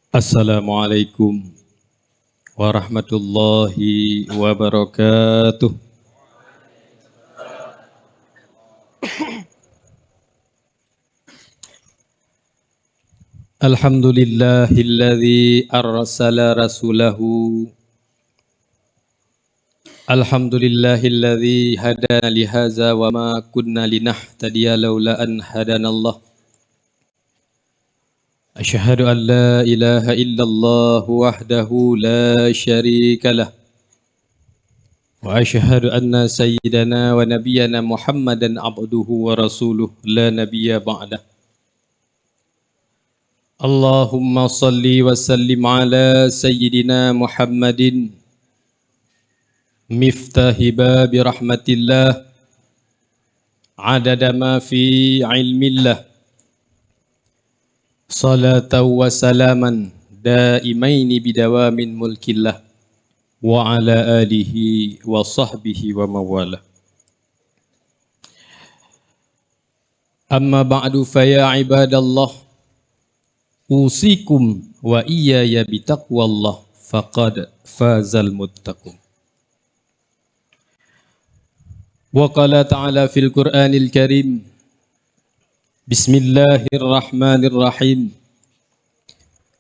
Assalamualaikum warahmatullahi wabarakatuh. Alhamdulillahilladzi arsala rasulahu. Alhamdulillahilladzi hadana lihaza wa ma kunna linahtadiya laula an hadanallah. Asyhadu an la ilaha illallah wahdahu la syarika lah. Wa asyhadu anna sayyidana wa nabiyyana Muhammadan abduhu wa rasuluh la nabiyya ba'dah. Allahumma salli wa sallim ala sayyidina Muhammadin miftahi babi rahmatillah adada ma fi ilmillah salatan wa salaman daimaini bidawamin mulkillah wa ala alihi wa sahbihi wa mawalah. Amma ba'du fa ya ibadallah, usikum wa iyaya bitaqwallah faqad fazal muttaqun. Wa qala ta'ala fil Qur'anil Karim, Bismillahirrahmanirrahim,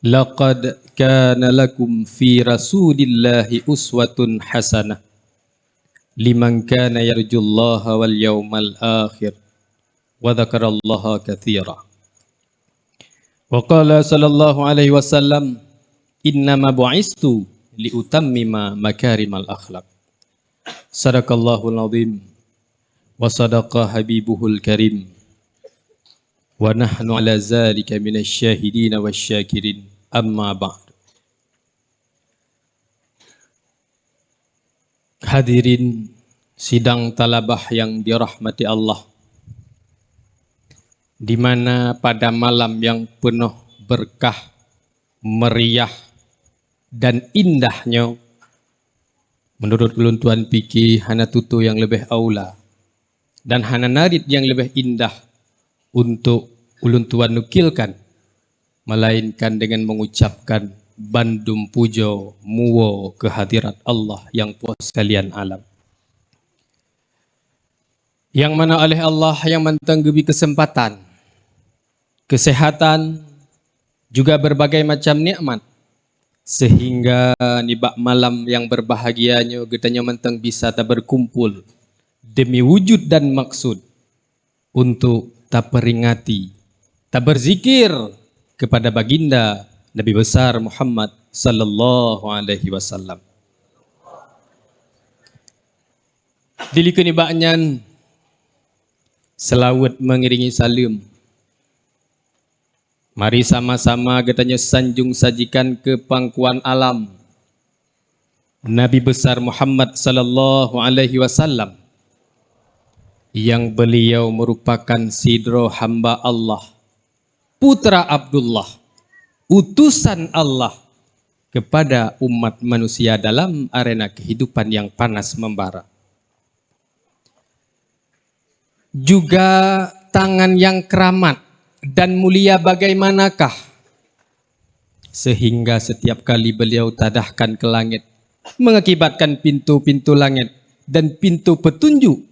laqad kana lakum fi rasulillahi uswatun hasanah liman kana yarjullaha wal yawmal akhir wa dzakarallaha katsira. Wa qala sallallahu alaihi wasallam, innama bu'istu liutammima makarimal akhlaq. Sadaqallahul azim wa sadaqa habibuhul karim. Wa nahnu ala zalika minasy syahidin wasyakirin. Amma ba'd. Hadirin sidang talabah yang dirahmati Allah, di mana pada malam yang penuh berkah, meriah dan indahnya, menurut keluntuan fikih hana tutu yang lebih aula dan hana narid yang lebih indah untuk ulun tuan nukilkan, melainkan dengan mengucapkan bandum pujo muwo kehadirat Allah yang puas sekalian alam, yang mana oleh Allah yang mentenggebi kesempatan, kesehatan, juga berbagai macam nikmat, sehingga nibak malam yang berbahagianya getanya menteng bisa tak berkumpul demi wujud dan maksud untuk tak peringati, tak berzikir kepada baginda Nabi besar Muhammad sallallahu alaihi wasallam. Dilikuni baknyan selawat mengiringi salam. Mari sama-sama katanya sanjung sajikan ke pangkuan alam Nabi besar Muhammad sallallahu alaihi wasallam, yang beliau merupakan sidro hamba Allah, putra Abdullah, utusan Allah kepada umat manusia dalam arena kehidupan yang panas membara. Juga tangan yang keramat dan mulia bagaimanakah, sehingga setiap kali beliau tadahkan ke langit, mengakibatkan pintu-pintu langit dan pintu petunjuk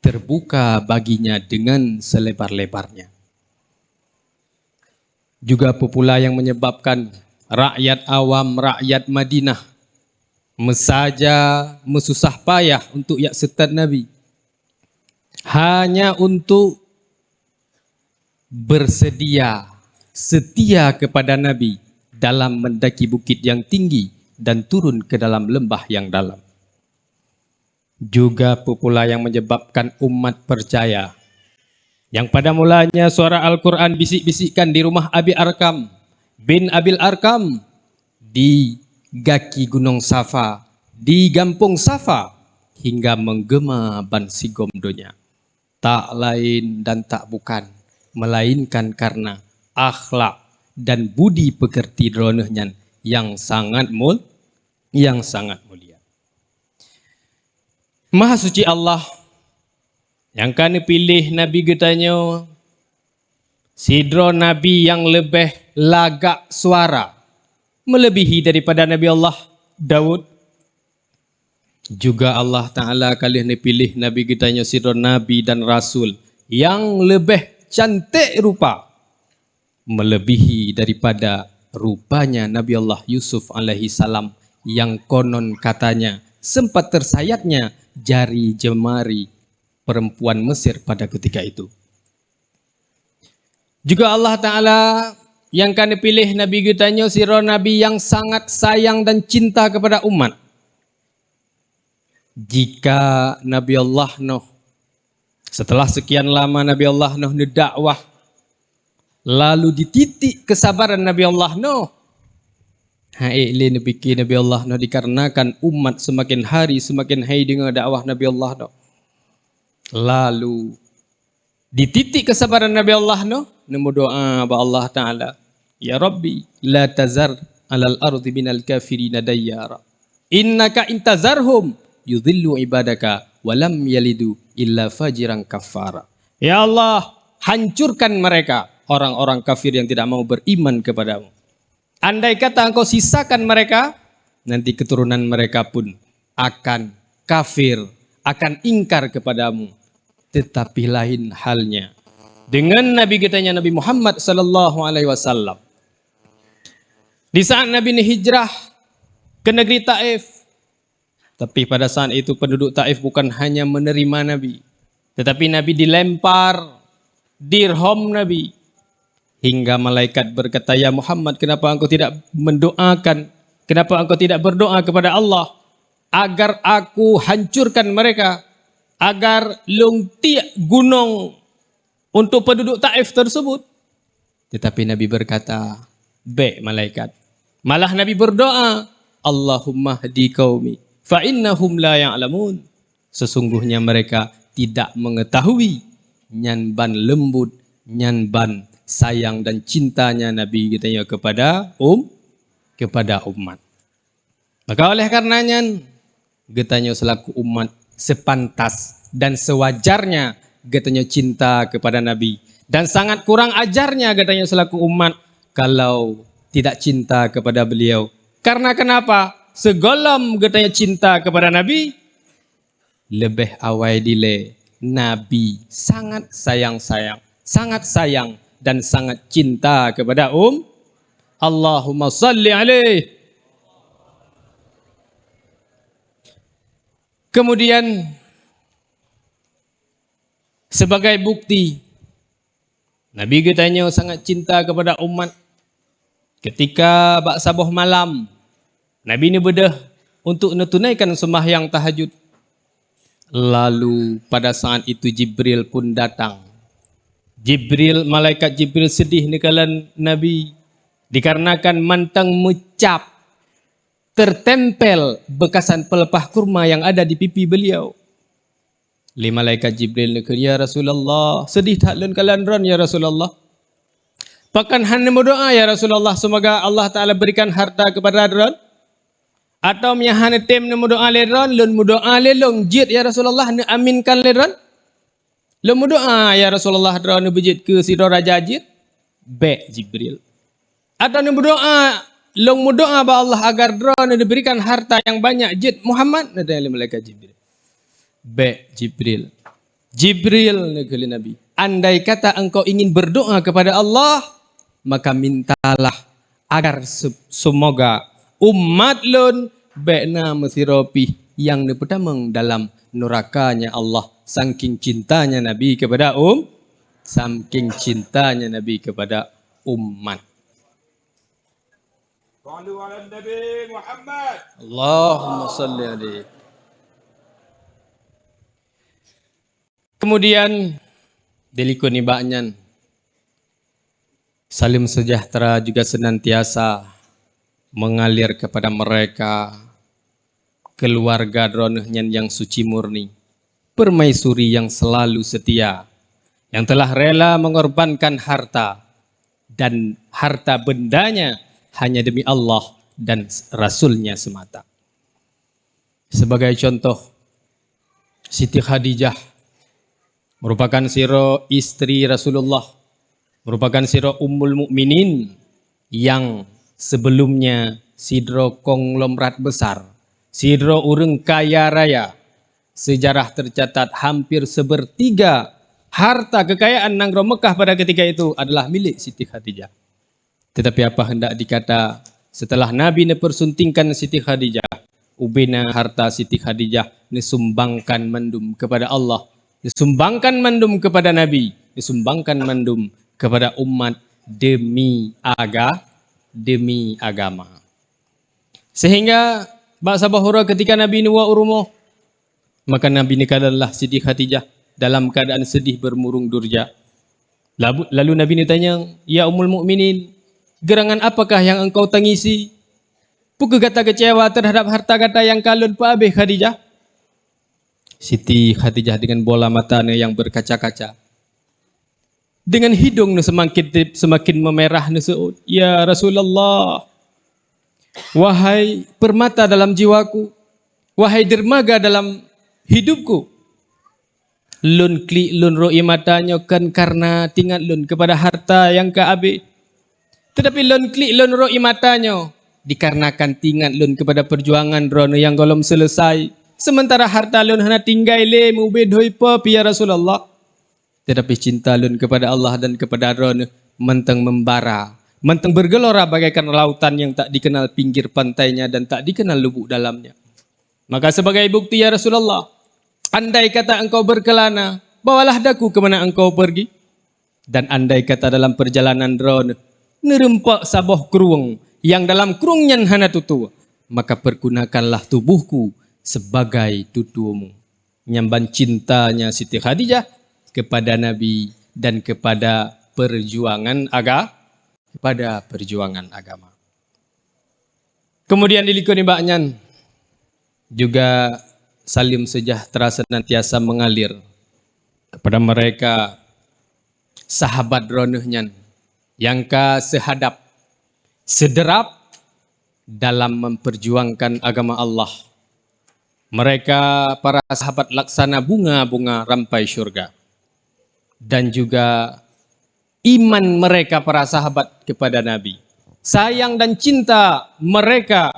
terbuka baginya dengan selebar-lebarnya. Juga pula yang menyebabkan rakyat awam, rakyat Madinah mesaja mesusah payah untuk yak setan Nabi, hanya untuk bersedia setia kepada Nabi dalam mendaki bukit yang tinggi dan turun ke dalam lembah yang dalam. Juga pula yang menyebabkan umat percaya, yang pada mulanya suara Al-Quran bisik-bisikkan di rumah Abi Arkam bin Abil Arkam, di kaki Gunung Safa, di Gampung Safa, hingga menggema Bansigom dunia. Tak lain dan tak bukan, melainkan karena akhlak dan budi pekerti dronehnya yang sangat mulia. Maha suci Allah yang kan pilih Nabi getanya sidro Nabi yang lebih lagak suara, melebihi daripada Nabi Allah Daud. Juga Allah Ta'ala kali ini pilih Nabi kitanya sira Nabi dan Rasul yang lebih cantik rupa, melebihi daripada rupanya Nabi Allah Yusuf alaihi salam yang konon katanya sempat tersayatnya jari jemari perempuan Mesir pada ketika itu. Juga Allah Ta'ala yang kami pilih Nabi kitanya sira Nabi yang sangat sayang dan cinta kepada umat. Jika Nabi Allah Nuh, setelah sekian lama Nabi Allah Nuh dakwah, lalu dititik kesabaran Nabi Allah Nuh, Nabi Allah Nuh dikarenakan umat semakin hari semakin hai dengan dakwah Nabi Allah Nuh. Lalu dititik kesabaran Nabi Allah Nuh, nemu doa ba Allah Ta'ala, ya Rabbi la tazar alal ardi minal kafirina dayyara innaka intazarhum yudhillu ibadaka walam yalidu illa fajiran kafara. Ya Allah, hancurkan mereka orang-orang kafir yang tidak mau beriman kepadamu. Andai kata engkau sisakan mereka, nanti keturunan mereka pun akan kafir, akan ingkar kepadamu. Tetapi lain halnya dengan Nabi kitanya Nabi Muhammad sallallahu alaihi wasallam. Di saat Nabi ini hijrah ke negeri Taif, tapi pada saat itu penduduk Taif bukan hanya menerima Nabi, tetapi Nabi dilempar dirham Nabi. Hingga malaikat berkata, ya Muhammad, kenapa engkau tidak mendoakan? Kenapa engkau tidak berdoa kepada Allah agar aku hancurkan mereka, agar lungtiak gunung untuk penduduk Taif tersebut? Tetapi Nabi berkata, baik malaikat. Malah Nabi berdoa, Allahumma hdi qaumi fa innahum la ya'lamun. Sesungguhnya mereka tidak mengetahui nyanban lembut, nyanban sayang dan cintanya Nabi kita kepada umat. Maka oleh karenanya getanya selaku umat sepantas dan sewajarnya getanya cinta kepada Nabi, dan sangat kurang ajarnya getanya selaku umat kalau tidak cinta kepada beliau. Karena kenapa? Segolom getanya cinta kepada Nabi, lebih awal dile Nabi sangat sayang dan sangat cinta kepada Allahumma salli alaih. Kemudian sebagai bukti Nabi kitanya sangat cinta kepada umat, ketika bak sabuh malam Nabi ini bedah untuk menunaikan sembahyang tahajud. Lalu pada saat itu Jibril pun datang. Malaikat Jibril sedih nikalan Nabi dikarenakan mantang mecap tertempel bekasan pelepah kurma yang ada di pipi beliau. Malaikat Jibril nikah, ya Rasulullah, sedih tak len kalan ron ya Rasulullah. Bahkan hanya berdoa ya Rasulullah, semoga Allah Ta'ala berikan harta kepada ron. Atau hanya tem nemu doa le ron, lun doa le long jid ya Rasulullah, ne aminkan le ron. Lalu doa ya Rasulullah drone bejit ke si Raja Jid, baik Jibril. Atau ni berdoa, lalu doa ba Allah agar drone diberikan harta yang banyak Jid Muhammad, ada malaikat Jibril. Baik Jibril. Jibril negeri Nabi. Andai kata engkau ingin berdoa kepada Allah, maka mintalah agar semoga umat lun baikna mesiropi yang dipetamang dalam nurakanya Allah. Saking cintanya Nabi kepada saking cintanya Nabi kepada umat. Sallu ala Nabi Muhammad. Allahumma salli alaihi. Kemudian delikun ibaknya salim sejahtera juga senantiasa mengalir kepada mereka, keluarga dronehnya yang suci murni, permaisuri yang selalu setia, yang telah rela mengorbankan harta dan harta bendanya hanya demi Allah dan Rasulnya semata. Sebagai contoh, Siti Khadijah merupakan siro istri Rasulullah, merupakan siro ummul mukminin yang Sebelumnya sidro konglomerat besar, sidro urang kaya raya. Sejarah tercatat hampir sepertiga harta kekayaan Nanggro Mekah pada ketika itu adalah milik Siti Khadijah. Tetapi apa hendak dikata, setelah Nabi persuntingkan Siti Khadijah, ubina harta Siti Khadijah disumbangkan mendum kepada Allah, disumbangkan mendum kepada Nabi, disumbangkan mendum kepada umat demi agama. Sehingga bahasa bahura ketika Nabi nuwa urumoh, maka Nabi nikahlah Siti Khadijah dalam keadaan sedih bermurung durja. Lalu Nabi ni tanya, "Ya Ummul Mukminin, gerangan apakah yang engkau tangisi? Puku kata kecewa terhadap harta kata yang kalun Pak Abih Khadijah?" Siti Khadijah dengan bola matanya yang berkaca-kaca, dengan hidung semakin memerah seut, "Ya Rasulullah, wahai permata dalam jiwaku, wahai dermaga dalam hidupku, lun klik lun roi matanya kan karena tinggal lun kepada harta yang kaabe. Tetapi lun klik lun roi matanya dikarenakan tinggal lun kepada perjuangan rono yang golom selesai. Sementara harta lun hana tinggal le mubedhoi pa ya Rasulullah. Tetapi cinta lun kepada Allah dan kepada rono menteng membara, menteng bergelora bagaikan lautan yang tak dikenal pinggir pantainya dan tak dikenal lubuk dalamnya. Maka sebagai bukti ya Rasulullah, andai kata engkau berkelana, bawalah daku ke mana engkau pergi. Dan andai kata dalam perjalanan drone, nerempak saboh keruang yang dalam kerungnya hana tutu, maka pergunakanlah tubuhku sebagai tutumu. Nyamban cintanya Siti Khadijah kepada Nabi dan kepada perjuangan agama. Kemudian dilikuni baknyan juga salim sejahtera senantiasa mengalir kepada mereka sahabat ronehnya yang sehadap, sederap dalam memperjuangkan agama Allah. Mereka para sahabat laksana bunga-bunga rampai syurga. Dan juga iman mereka para sahabat kepada Nabi, sayang dan cinta mereka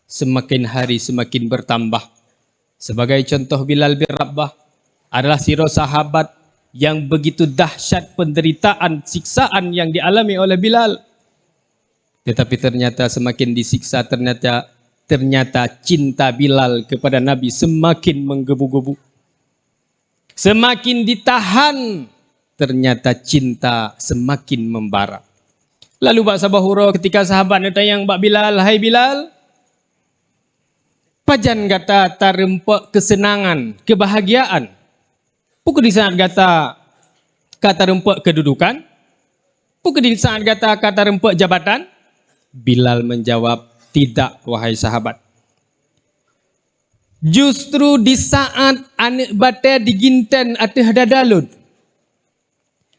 semakin hari semakin bertambah. Sebagai contoh, Bilal bin Rabah adalah siro sahabat yang begitu dahsyat penderitaan, siksaan yang dialami oleh Bilal. Tetapi ternyata semakin disiksa, ternyata cinta Bilal kepada Nabi semakin menggebu-gebu. Semakin ditahan, ternyata cinta semakin membara. Lalu Bak Sabahuro ketika sahabat tanya Bak Bilal, "Hai Bilal, pajan kata tarempak kesenangan, kebahagiaan. Pukul di saat kata rempak kedudukan? Pukul di saat kata rempak jabatan?" Bilal menjawab, "Tidak wahai sahabat. Justru di saat anak bata diginten atih dadalun,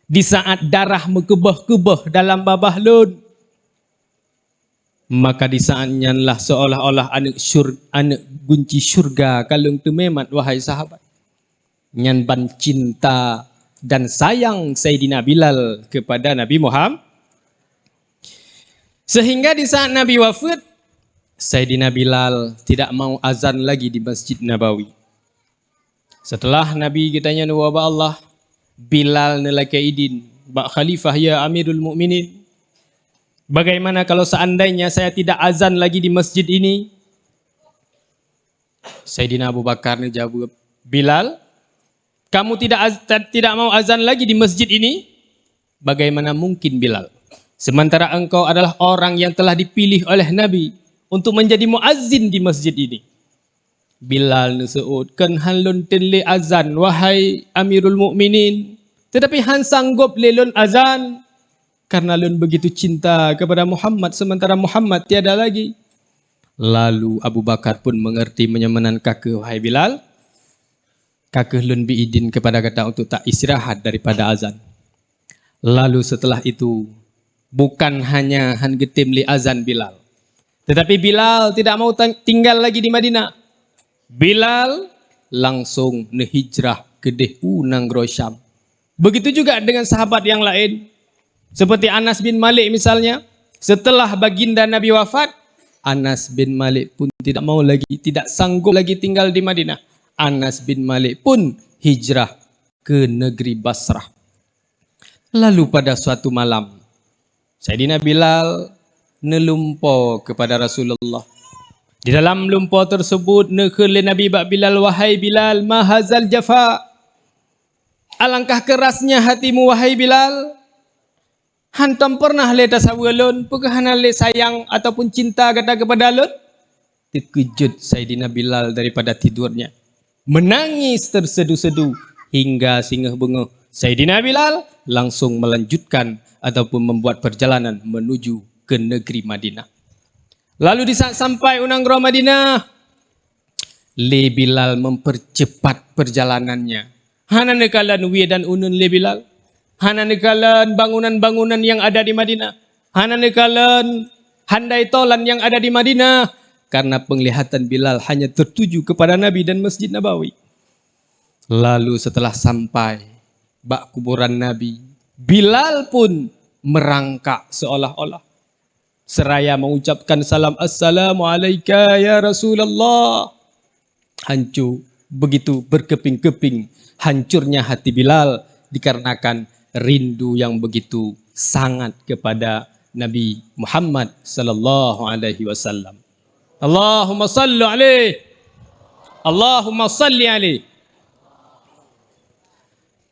di saat darah mekebah-kebah dalam babah lun, maka di saatnya lah seolah-olah anak gunci syurga kalung tememat wahai sahabat." Nyan ban cinta dan sayang Sayyidina Bilal kepada Nabi Muhammad. Sehingga di saat Nabi wafat, Sayyidina Bilal tidak mau azan lagi di Masjid Nabawi. Setelah Nabi kitanya nuwa ba Allah, Bilal nelaka idin, "Bak Khalifah ya Amirul Mukminin, bagaimana kalau seandainya saya tidak azan lagi di masjid ini?" Sayyidina Abu Bakar ni jawab, "Bilal, kamu tidak mau azan lagi di masjid ini? Bagaimana mungkin Bilal? Sementara engkau adalah orang yang telah dipilih oleh Nabi untuk menjadi muazzin di masjid ini." Bilal nusuut, "Kan halun tenle azan wahai Amirul Mukminin, tetapi han sanggup lelun azan karena lun begitu cinta kepada Muhammad sementara Muhammad tiada lagi." Lalu Abu Bakar pun mengerti menyamanan kakek, "Wahai Bilal, kakek lun biidin kepada kata untuk tak istirahat daripada azan." Lalu setelah itu bukan hanya han getim li azan Bilal, tetapi Bilal tidak mau tinggal lagi di Madinah. Bilal langsung nehijrah ke Dehu Nanggro Syam. Begitu juga dengan sahabat yang lain seperti Anas bin Malik misalnya. Setelah baginda Nabi wafat, Anas bin Malik pun tidak mau lagi, tidak sanggup lagi tinggal di Madinah. Anas bin Malik pun hijrah ke negeri Basrah. Lalu pada suatu malam, Sayyidina Bilal nelumpo kepada Rasulullah. Di dalam lumpo tersebut, nekhele Nabi bak Bilal, wahai Bilal, mahazal jafa. Alangkah kerasnya hatimu, wahai Bilal. Hantam pernah le tasawulun, pekahana le sayang ataupun cinta kata kepada alun? Terkejut Sayyidina Bilal daripada tidurnya. Menangis tersedu-sedu hingga singgah bengah. Sayyidina Bilal langsung melanjutkan ataupun membuat perjalanan menuju ke negeri Madinah. Lalu di saat sampai unanggro Madinah, Le Bilal mempercepat perjalanannya. Hana nekalan wi dan unun Le Bilal. Hana nekalan bangunan-bangunan yang ada di Madinah. Hana nekalan handai tolan yang ada di Madinah. Karena penglihatan Bilal hanya tertuju kepada Nabi dan Masjid Nabawi. Lalu setelah sampai bak kuburan Nabi, Bilal pun merangkak seolah-olah. Seraya mengucapkan salam, Assalamualaikum ya Rasulullah. Hancur, begitu berkeping-keping hancurnya hati Bilal dikarenakan rindu yang begitu sangat kepada Nabi Muhammad sallallahu alaihi wasallam. Allahumma salli alaihi. Allahumma salli alaihi.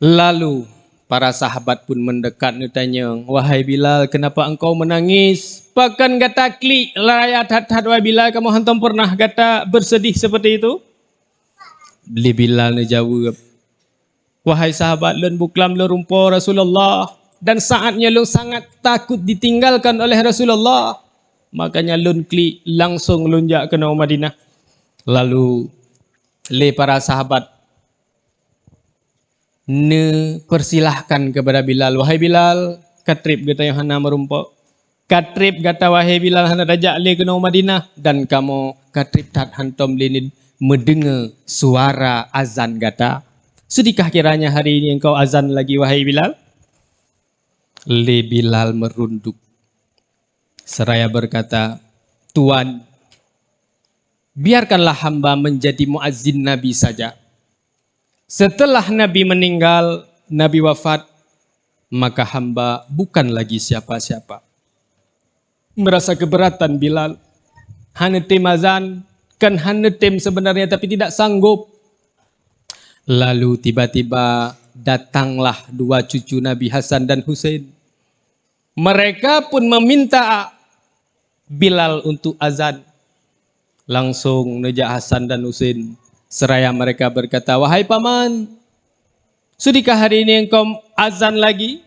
Lalu para sahabat pun mendekat dan tanya, wahai Bilal, kenapa engkau menangis? Bahkan kata klik layat hat-hat, wahai Bilal, kamu hantam pernah kata bersedih seperti itu? Beli Bilal ni jawab, wahai sahabat, lun buklam lun rumpo Rasulullah, dan saatnya lun sangat takut ditinggalkan oleh Rasulullah. Makanya lun klik langsung lunjak ke Madinah. Lalu le para sahabat ne persilahkan kepada Bilal, wahai Bilal, katrib kata yang hana merumpok. Katrib kata wahai Bilal, hana dajak le ke Madinah, dan kamu katrib tat hantom le mendengar suara azan kata. Sedikah kiranya hari ini engkau azan lagi, wahai Bilal? Le Bilal merunduk seraya berkata, Tuan, biarkanlah hamba menjadi muazzin Nabi saja. Setelah Nabi meninggal, Nabi wafat, maka hamba bukan lagi siapa-siapa. Merasa keberatan Bilal. Hana tim azan, kan hana tim sebenarnya tapi tidak sanggup. Lalu tiba-tiba datanglah dua cucu Nabi Hasan dan Husain. Mereka pun meminta Bilal untuk azan. Langsung nejak Hasan dan Husain. Seraya mereka berkata, wahai paman, sudikah hari ini engkau azan lagi?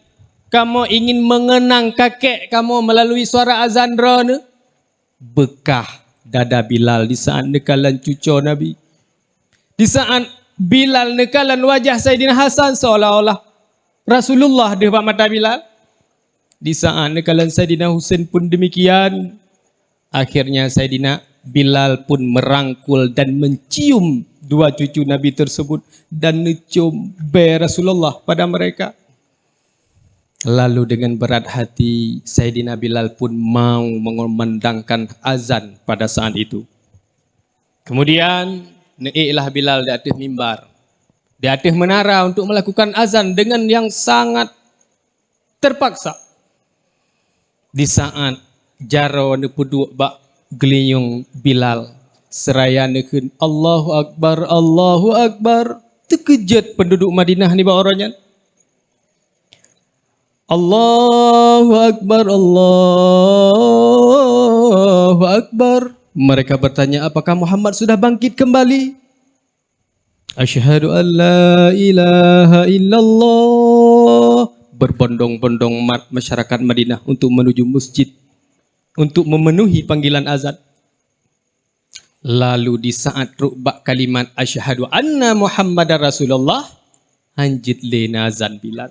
Kamu ingin mengenang kakek kamu melalui suara azan drone? Bekah dada Bilal di saat nekalan cucu Nabi. Di saat Bilal nekalan wajah Sayyidina Hasan, seolah-olah Rasulullah di depan mata Bilal. Di saat nekalan Sayyidina Husain pun demikian. Akhirnya Sayyidina Bilal pun merangkul dan mencium dua cucu Nabi tersebut dan mencium Rasulullah pada mereka. Lalu dengan berat hati Sayyidina Bilal pun mau mengumandangkan azan pada saat itu. Kemudian naiklah Bilal di atas mimbar, di atas menara untuk melakukan azan dengan yang sangat terpaksa. Di saat jaro nepuduk bak geliung Bilal, seraya nekun Allahu Akbar, Allahu Akbar, terkejut penduduk Madinah ni bak orangnya. Allahu Akbar, Allahu Akbar. Mereka bertanya, apakah Muhammad sudah bangkit kembali? Asyhadu an la ilaha illallah. Berbondong-bondong masyarakat Madinah untuk menuju masjid, untuk memenuhi panggilan azan. Lalu di saat rukbak kalimat asyhadu anna Muhammadar Rasulullah, hanjit lena azan Bilal.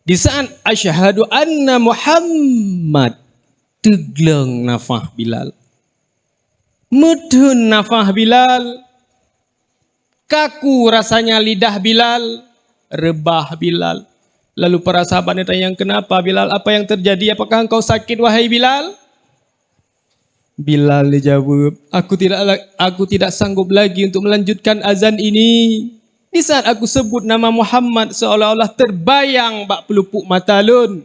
Di saat asyhadu anna Muhammad, tegleng nafah Bilal. Mudhun nafah Bilal. Kaku rasanya lidah Bilal. Rebah Bilal. Lalu para sahabatnya tanya, kenapa Bilal? Apa yang terjadi? Apakah engkau sakit wahai Bilal? Bilal dijawab, aku tidak sanggup lagi untuk melanjutkan azan ini. Di saat aku sebut nama Muhammad, seolah-olah terbayang bak pelupuk mata lun.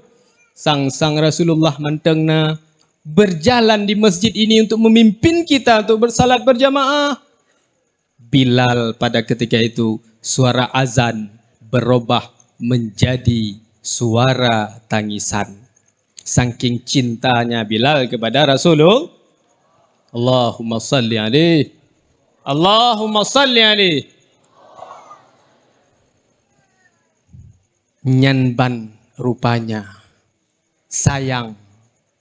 Sang Rasulullah mantengna berjalan di masjid ini untuk memimpin kita untuk bersalat berjamaah. Bilal pada ketika itu suara azan berubah menjadi suara tangisan. Saking cintanya Bilal kepada Rasulullah. Allahumma salli alaih. Allahumma salli alaih. Nyanban rupanya sayang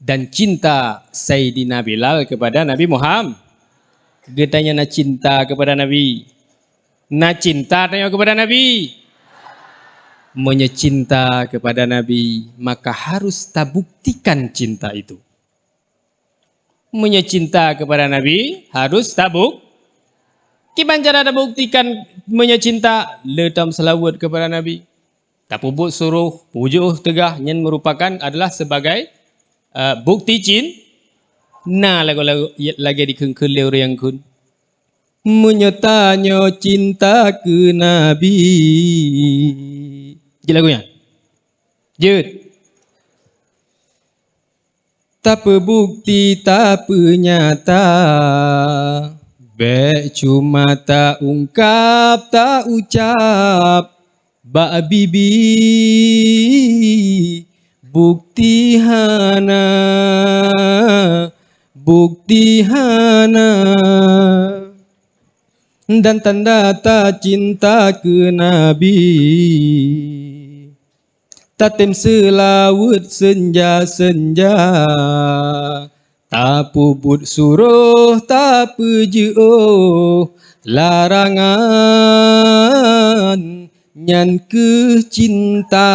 dan cinta Sayyidina Bilal kepada Nabi Muhammad. Getanya nak cinta kepada Nabi. Nak cinta tanya kepada Nabi. Menyecinta kepada Nabi, maka harus tak buktikan cinta itu. Menyecinta kepada Nabi harus tabuk. Gimana cara dah buktikan menyecinta? Letam selawat kepada Nabi. Tak pubut suruh pujuh tegah yang merupakan adalah sebagai bukti cinta. Nah lagi dikengkeleu yang kun. Menyatanya cinta ke Nabi. Je lagunya. Jut. Tak bukti tak nyata, be cuma tak ungkap tak ucap, bak bibi bukti hana dan tanda tak cinta ke Nabi. Tatem selawut senja-senja, tak pubut suruh, tak pejeuh larangan, nyan ke cinta,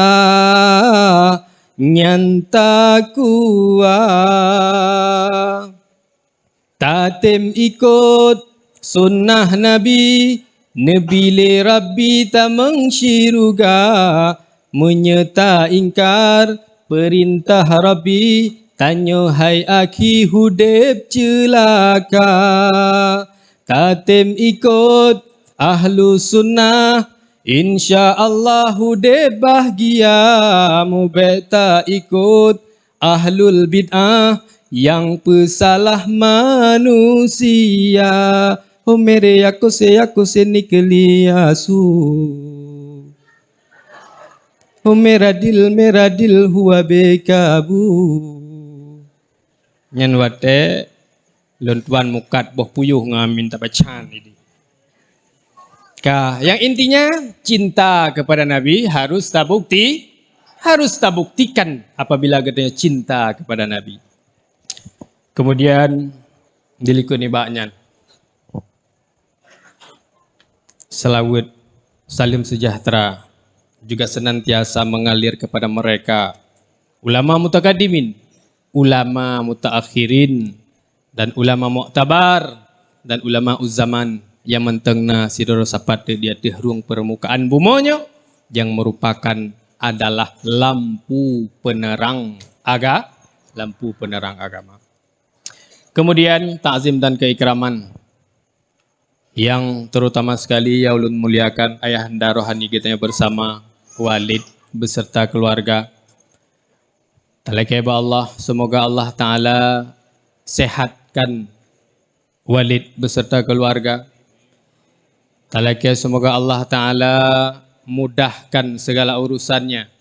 nyan tak kuat. Tatem ikut sunnah Nabi, nebile Rabbi tak mengsyuruga. Menyeta ingkar perintah Rabbi, tanya hai akhi hudib celaka. Tatem ikut ahlu sunnah, insya-Allah hudib bahagia. Mubeta ikut ahlul bid'ah, yang pesalah manusia. Oh mere aku se nikli asu. Oh meradil huwa bekabu. Nyan wate lontuan mukat boh puyuh ngamin tak bacan ini. Yang intinya cinta kepada Nabi harus terbuktikan apabila katanya cinta kepada Nabi. Kemudian dilikuni baknya selawat salim sejahtera juga senantiasa mengalir kepada mereka, ulama mutakadimin, ulama mutaakhirin, dan ulama muktabar, dan ulama uzzaman yang mentengna sidoro sapat di atas ruang permukaan bumonya, yang merupakan adalah lampu penerang agama. Kemudian takzim dan keikraman yang terutama sekali ya ulun muliakan ayahanda rohani kita yang bersama Walid beserta keluarga. Talakaiba Allah, semoga Allah Ta'ala sehatkan Walid beserta keluarga. Talakai semoga Allah Ta'ala mudahkan segala urusannya.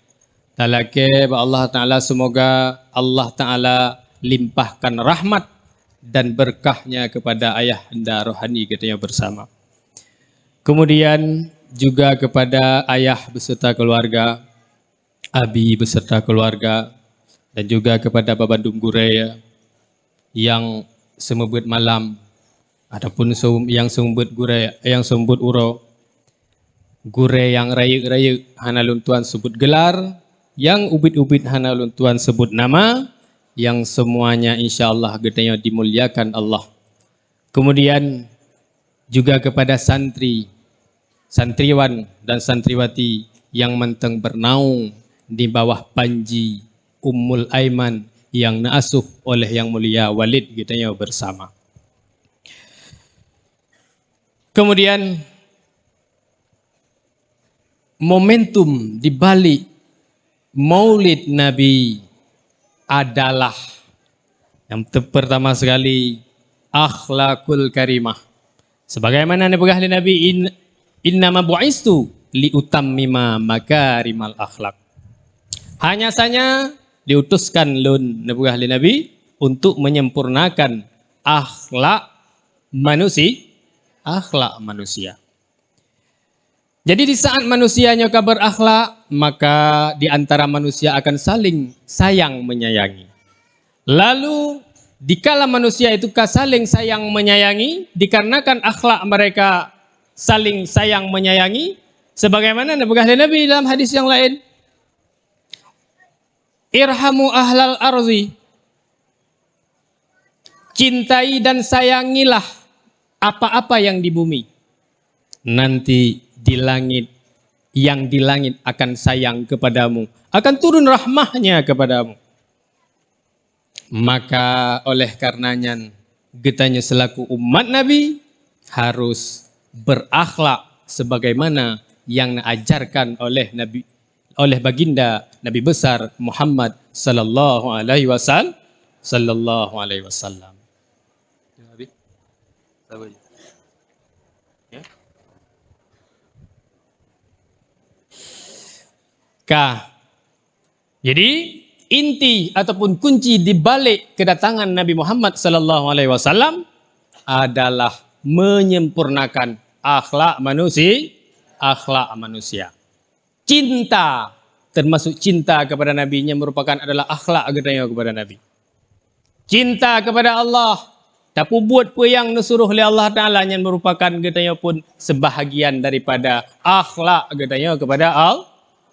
Talakai Allah Ta'ala semoga Allah Ta'ala limpahkan rahmat dan berkahnya kepada ayahanda rohani kita yang bersama. Kemudian juga kepada ayah beserta keluarga, abi beserta keluarga, dan juga kepada Babandung Guraya yang semebut malam ataupun yang semebut Guraya, yang semebut uro, Guraya yang raya-raya hana luntuan sebut gelar, yang ubit-ubit hana luntuan sebut nama, yang semuanya insya-Allah getanya dimuliakan Allah. Kemudian juga kepada santri, santriwan dan santriwati yang menteng bernaung di bawah panji Ummul Aiman yang naasuh oleh Yang Mulia Walid katanya bersama. Kemudian momentum di balik Maulid Nabi adalah yang pertama sekali akhlakul karimah. Sebagaimana dibegah oleh Nabi, innama bu'istu liutammima makarimal akhlak. Hanya saja diutuskan lun dibegah oleh Nabi untuk menyempurnakan akhlak manusia. Jadi di saat manusianya berakhlak, maka di antara manusia akan saling sayang menyayangi. Lalu dikala manusia itu saling sayang menyayangi, dikarenakan akhlak mereka saling sayang menyayangi, sebagaimana dibegah oleh Nabi dalam hadis yang lain, irhamu ahlal arzi, cintai dan sayangilah apa-apa yang di bumi. Nanti di langit, yang di langit akan sayang kepadamu, akan turun rahmahnya kepadamu. Maka oleh karenanya getanya selaku umat Nabi harus berakhlak sebagaimana yang diajarkan oleh Nabi, oleh baginda Nabi besar Muhammad sallallahu alaihi wasallam. Jadi inti ataupun kunci di balik kedatangan Nabi Muhammad sallallahu alaihi wasallam adalah menyempurnakan akhlak manusia. Cinta, termasuk cinta kepada Nabi-Nya merupakan adalah akhlak agama kepada Nabi. Cinta kepada Allah, tapi buat apa yang disuruh oleh Allah Ta'ala yang merupakan katanya pun sebahagian daripada akhlak katanya kepada Allah.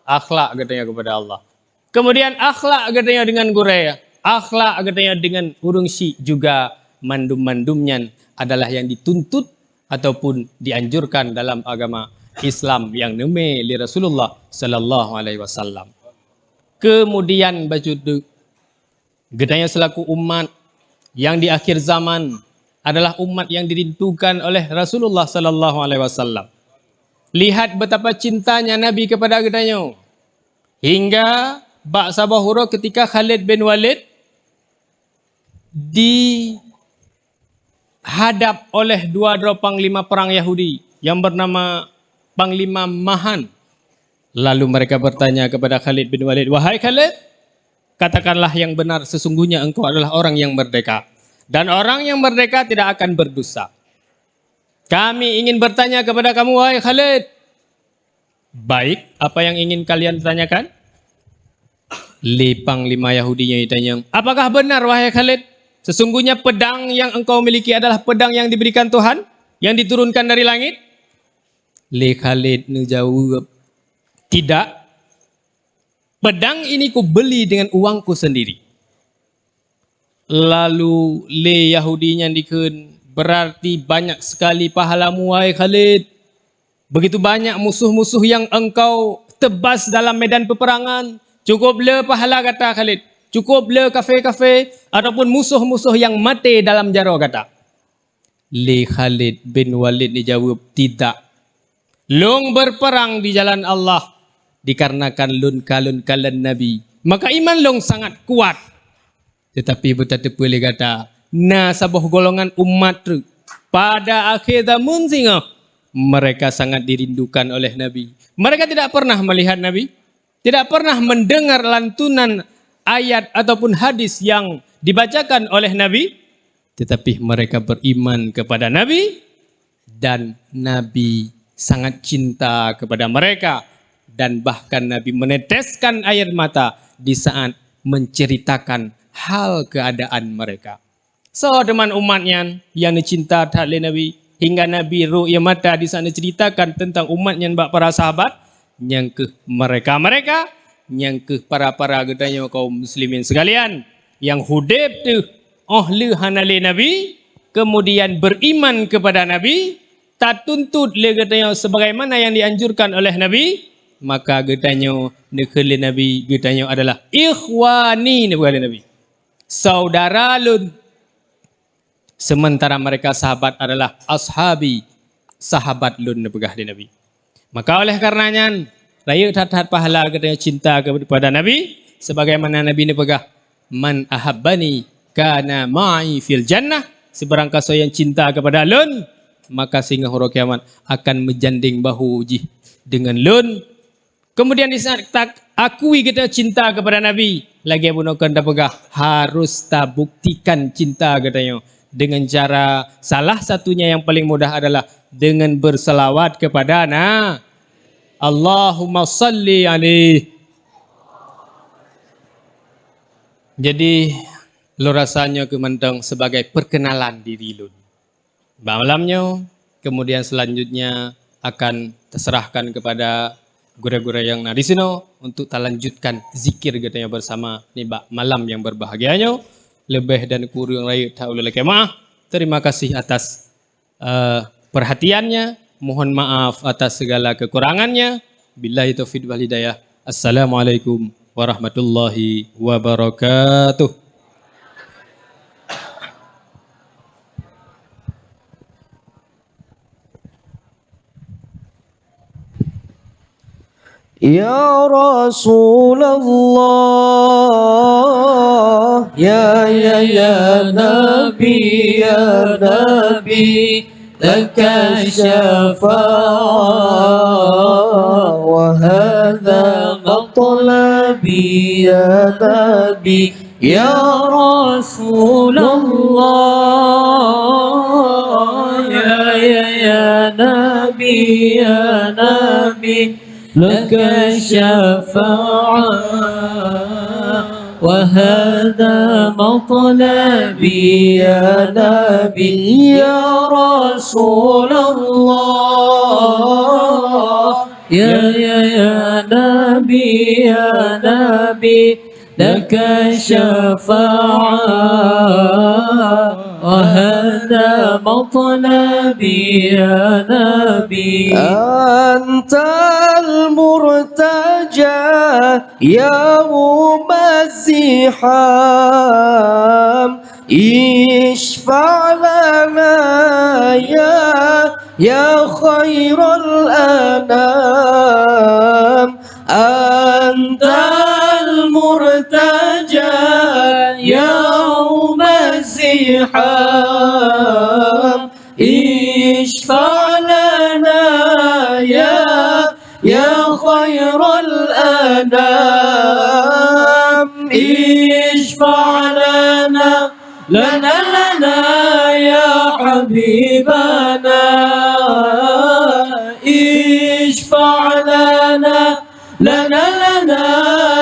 Akhlak katanya kepada Allah. Kemudian akhlak katanya dengan Guraya, akhlak katanya dengan urung Syik juga mandum-mandumnya adalah yang dituntut ataupun dianjurkan dalam agama Islam yang neme li Rasulullah sallallahu alaihi wasallam. Kemudian bajudu katanya selaku umat yang di akhir zaman adalah umat yang dirindukan oleh Rasulullah sallallahu alaihi wasallam. Lihat betapa cintanya Nabi kepada katanya. Hingga bak sabahura ketika Khalid bin Walid dihadap oleh dua panglima perang Yahudi yang bernama Panglima Mahan. Lalu mereka bertanya kepada Khalid bin Walid, "Wahai Khalid, katakanlah yang benar, sesungguhnya engkau adalah orang yang merdeka. Dan orang yang merdeka tidak akan berdosa. Kami ingin bertanya kepada kamu, wahai Khalid." Baik, apa yang ingin kalian tanyakan? Li Panglima Yahudinya ditanya, "Apakah benar wahai Khalid, sesungguhnya pedang yang engkau miliki adalah pedang yang diberikan Tuhan, yang diturunkan dari langit?" Li Khalid menjawab, "Tidak. Pedang ini ku beli dengan uangku sendiri." Lalu li Yahudinya dikun, "Berarti banyak sekali pahalamu wahai Khalid. Begitu banyak musuh-musuh yang engkau tebas dalam medan peperangan. Cukup le pahala," kata Khalid. "Cukup le kafe-kafe ataupun musuh-musuh yang mati dalam jaro," kata. Li Khalid bin Walid dijawab, "Tidak. Lung berperang di jalan Allah dikarenakan lun kalun kalan Nabi. Maka iman lung sangat kuat." Tetapi betapa boleh kata, "Nah sabah golongan umat tu pada akhir zaman singa mereka sangat dirindukan oleh Nabi. Mereka tidak pernah melihat Nabi, tidak pernah mendengar lantunan ayat ataupun hadis yang dibacakan oleh Nabi, tetapi mereka beriman kepada Nabi dan Nabi sangat cinta kepada mereka dan bahkan Nabi meneteskan air mata di saat menceritakan hal keadaan mereka." So teman umatnya yang dicinta oleh Nabi, hingga Nabi ru'ya mata di sana ceritakan tentang umatnya bak para sahabat, yang ke mereka, yang ke para gedanya kaum muslimin sekalian, yang hudib tu ahli hanali Nabi, kemudian beriman kepada Nabi, tak tuntut le katanya sebagaimana yang dianjurkan oleh Nabi, maka getanyo nekelin Nabi getanyo adalah ikhwani Nabi. Saudara lun. Sementara mereka sahabat adalah ashabi, sahabat lun nepegah di Nabi. Maka oleh karenanya raya tat pahala katanya cinta kepada Nabi sebagaimana Nabi nepegah man ahabbani kana ma'i fil jannah, sebarang kaso yang cinta kepada lun maka sehingga hari kiamat akan menjanding bahu jih dengan lun. Kemudian di saat tak akui kita cinta kepada Nabi, lagi Abu Nukan pegah harus tak buktikan cinta katanya dengan cara salah satunya yang paling mudah adalah dengan berselawat kepada Allahumma salli alaihi. Jadi lo rasanya kementang sebagai perkenalan diri lun. Malamnya kemudian selanjutnya akan terserahkan kepada guru-guru yang di sini untuk lanjutkan zikir katanya bersama ni malam yang berbahagianya. Lebih dan kurang raya ta'ala kemah. Terima kasih atas perhatiannya. Mohon maaf atas segala kekurangannya. Billahi taufiq wal hidayah. Assalamualaikum warahmatullahi wabarakatuh. Ya Rasulullah, ya Nabi, laka syafa'ah wa hadha matlabi ya Nabi, ya Rasulullah, ya Nabi, لك الشفاعة وهذا مطلبي يا نبي يا رسول الله يا نبي لك الشفاعة وهذا مطلبي يا نبي أنت المرتجى يوم الزحام اشفع لنا يا خير الأنام أنت المرتجى يوم الزحام اشفع لنا يا خير الأنام اشفع لنا يا حبيبنا اشفع لنا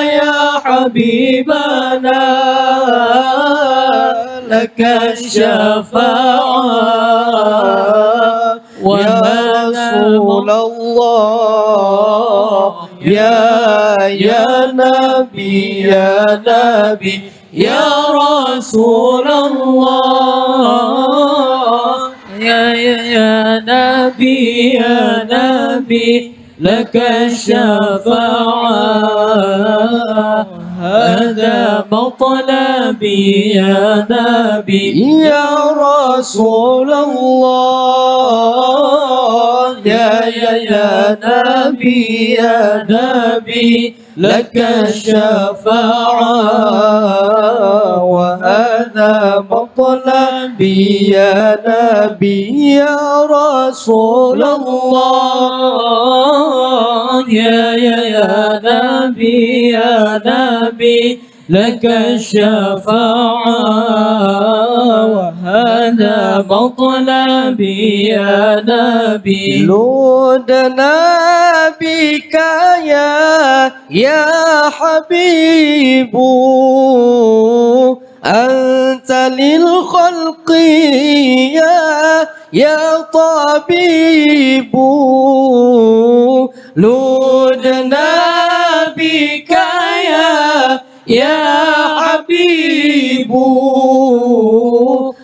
يا حبيبنا لك الشفاعة يا رسول الله يا نبي يا رسول الله يا نبي لك الشفاعة هذا مطلبي يا نبي يا رسول الله يا نبي لك الشفاعة وهذا مطلبي يا نبي يا رسول الله يا نبي لك الشفاعة وهذا مطلبي يا نبي لودنا بك يا حبيب أنت للخلق يا طبيب لودنا بك يا حبيب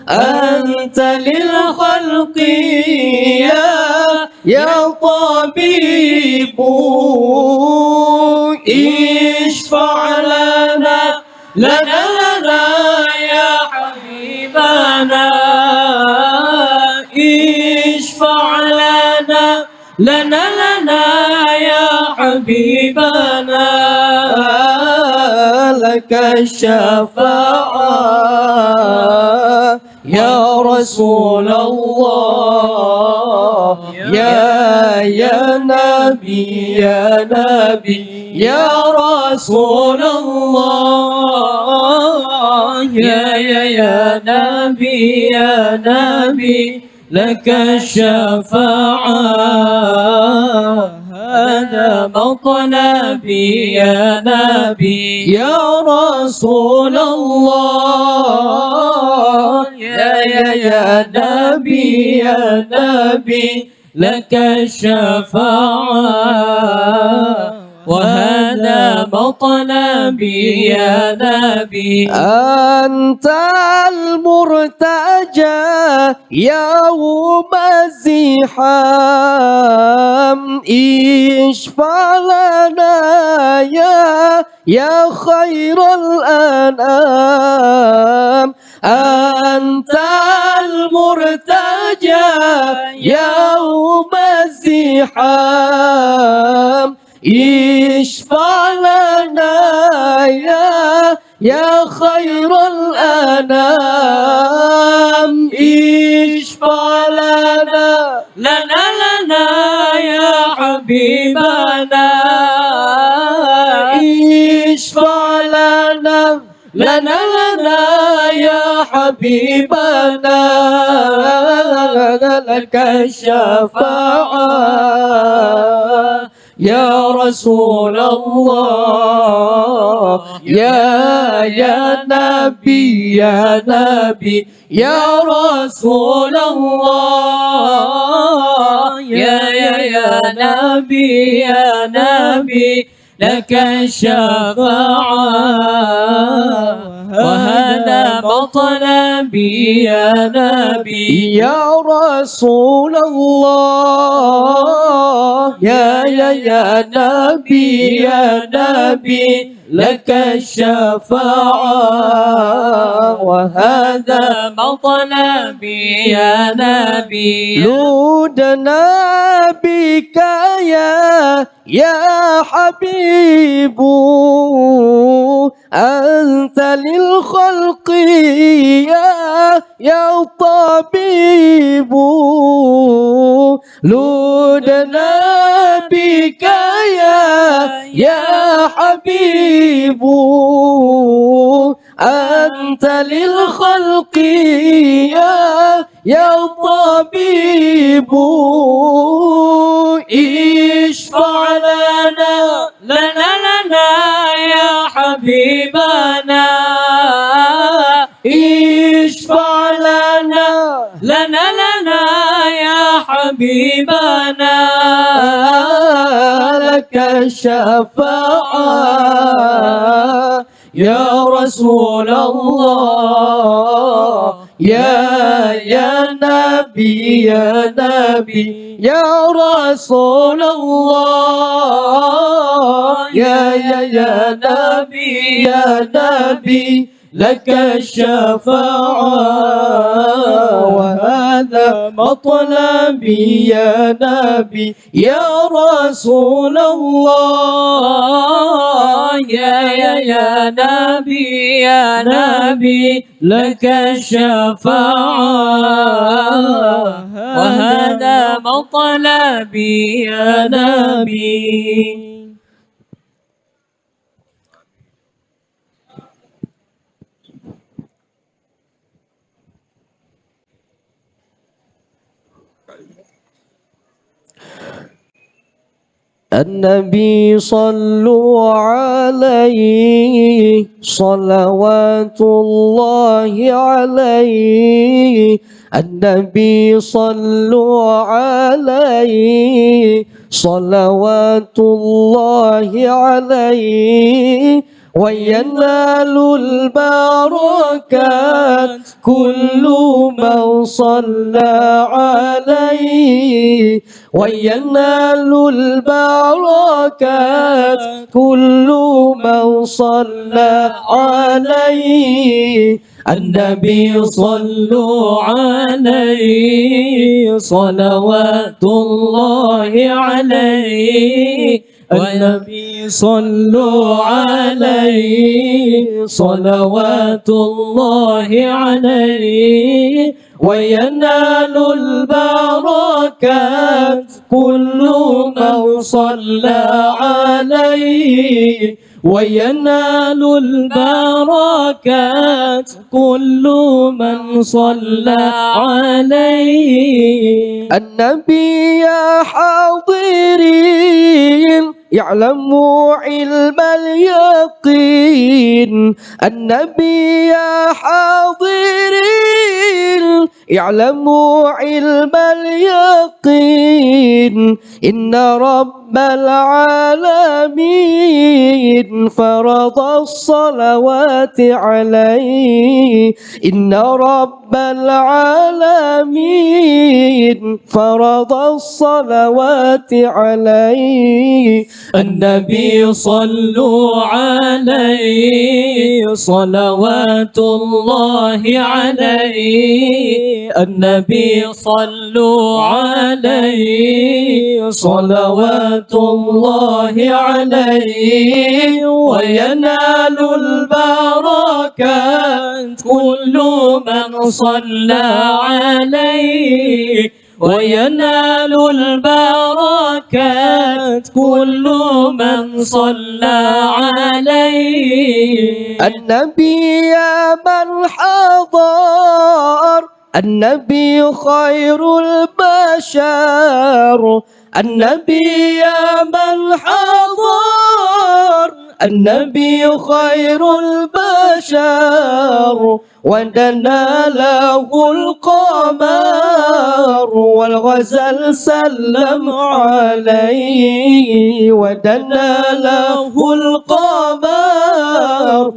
أنت للخلق يا طبيب لنا لنا يا حبيبنا اشفع لنا لنا لنا يا حبيبنا لك الشفاعة يا رسول الله يا نبي يا نبي يا رسول الله يا نبي يا نبي لك الشفاعة هذا مطلبي يا نبي يا رسول الله يا نبي يا نبي لك الشفاعة وهذا مطلبي يا نبي أنت المرتجى يوم الزحام اشفع لنا يا خير الأنام أنت المرتجى يوم الزحام اشفع لنا يا خير الأنام اشفع لنا لنا يا حبيبنا اشفع لنا لنا يا حبيبنا لك الشفاعة يا رسول الله يا نبي يا نبي يا رسول الله يا نبي يا نبي لك الشفاعة وهذا مطلبي يا نبي يا رسول الله يا نبي يا نبي لك الشفاعة وهذا مطلبي يا نبي لودنا بك يا حبيب أنت للخلق يا طبيب لودنا بك يا حبيب أنت للخلق يا طبيب اشفع لنا يا حبيبنا اشفع لنا يا حبيبنا لك الشفاعة يا رسول الله يا نبي يا نبي يا رسول الله يا نبي يا نبي لك الشفاعة وهذا مطلبي يا نبي يا رسول الله يا نبي يا نبي لك الشفاعة وهذا مطلبي يا نبي النبي صلوا عليه صلوات الله عليه النبي صلوا عليه صلوات الله عليه وينال البركات كل من صلى عليه وينال البركات كل من صلى عليه النبي صلوا عليه صلوات الله عليه النبي صلوا عليه صلوات الله عليه وينال البركات كل من صلى عليه وينال البركات كل من صلى عليه النبي يا حاضرين يعلم علم اليقين النبي يا حاضرين يعلم علم اليقين إن رب العالمين فرض الصلوات عليه إن رب العالمين فرض الصلوات عليه النبي صلوا عليه صلوات الله عليه النبي صلوا عليه صلوات الله عليه وينال البركات كل من صلى عليه وينال البركات كل من صلى عليه النبي يا من حضر النبي خير البشر النبي يا من حضر النبي خير البشر ودنا له القمر والغزل سلم عليه ودنا له القمر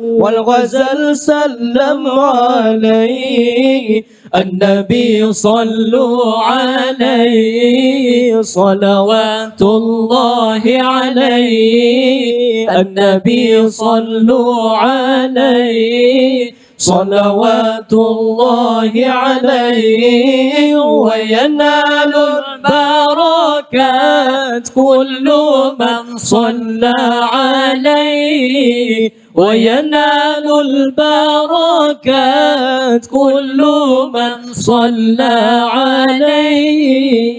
والغزل سلم عليه النبي صلوا عليه صلوات الله عليه النبي صلوا عليه صلوات الله عليه وينال البركات كل من صلى عليه وينال البركات كل من صلى عليه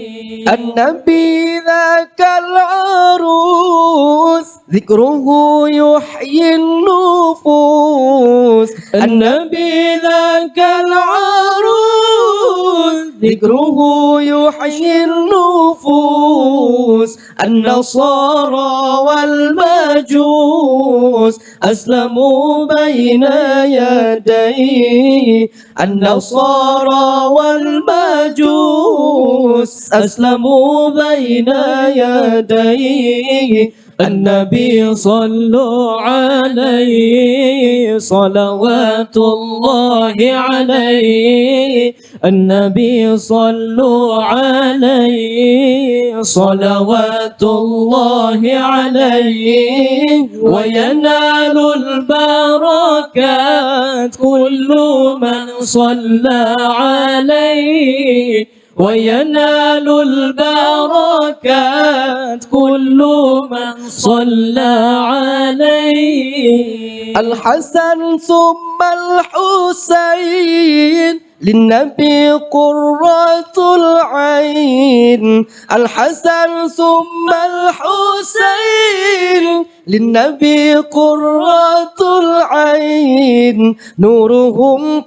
النبي ذاك العروس ذكره يحيي النفوس النبي ذاك العروس ذكره يحيي النفوس النصارى والمجوس أسلموا بين يديه النصارى والمجوس أسلموا بين يديه النبي صلوا عليه صلوات الله عليه النبي صلوا عليه صلوات الله عليه وينال البركات كل من صلى عليه وينال البركات كل من صلى عليه الحسن ثم الحسين للنبي قرة العين الحسن ثم الحسين للنبي قرة العين نورهم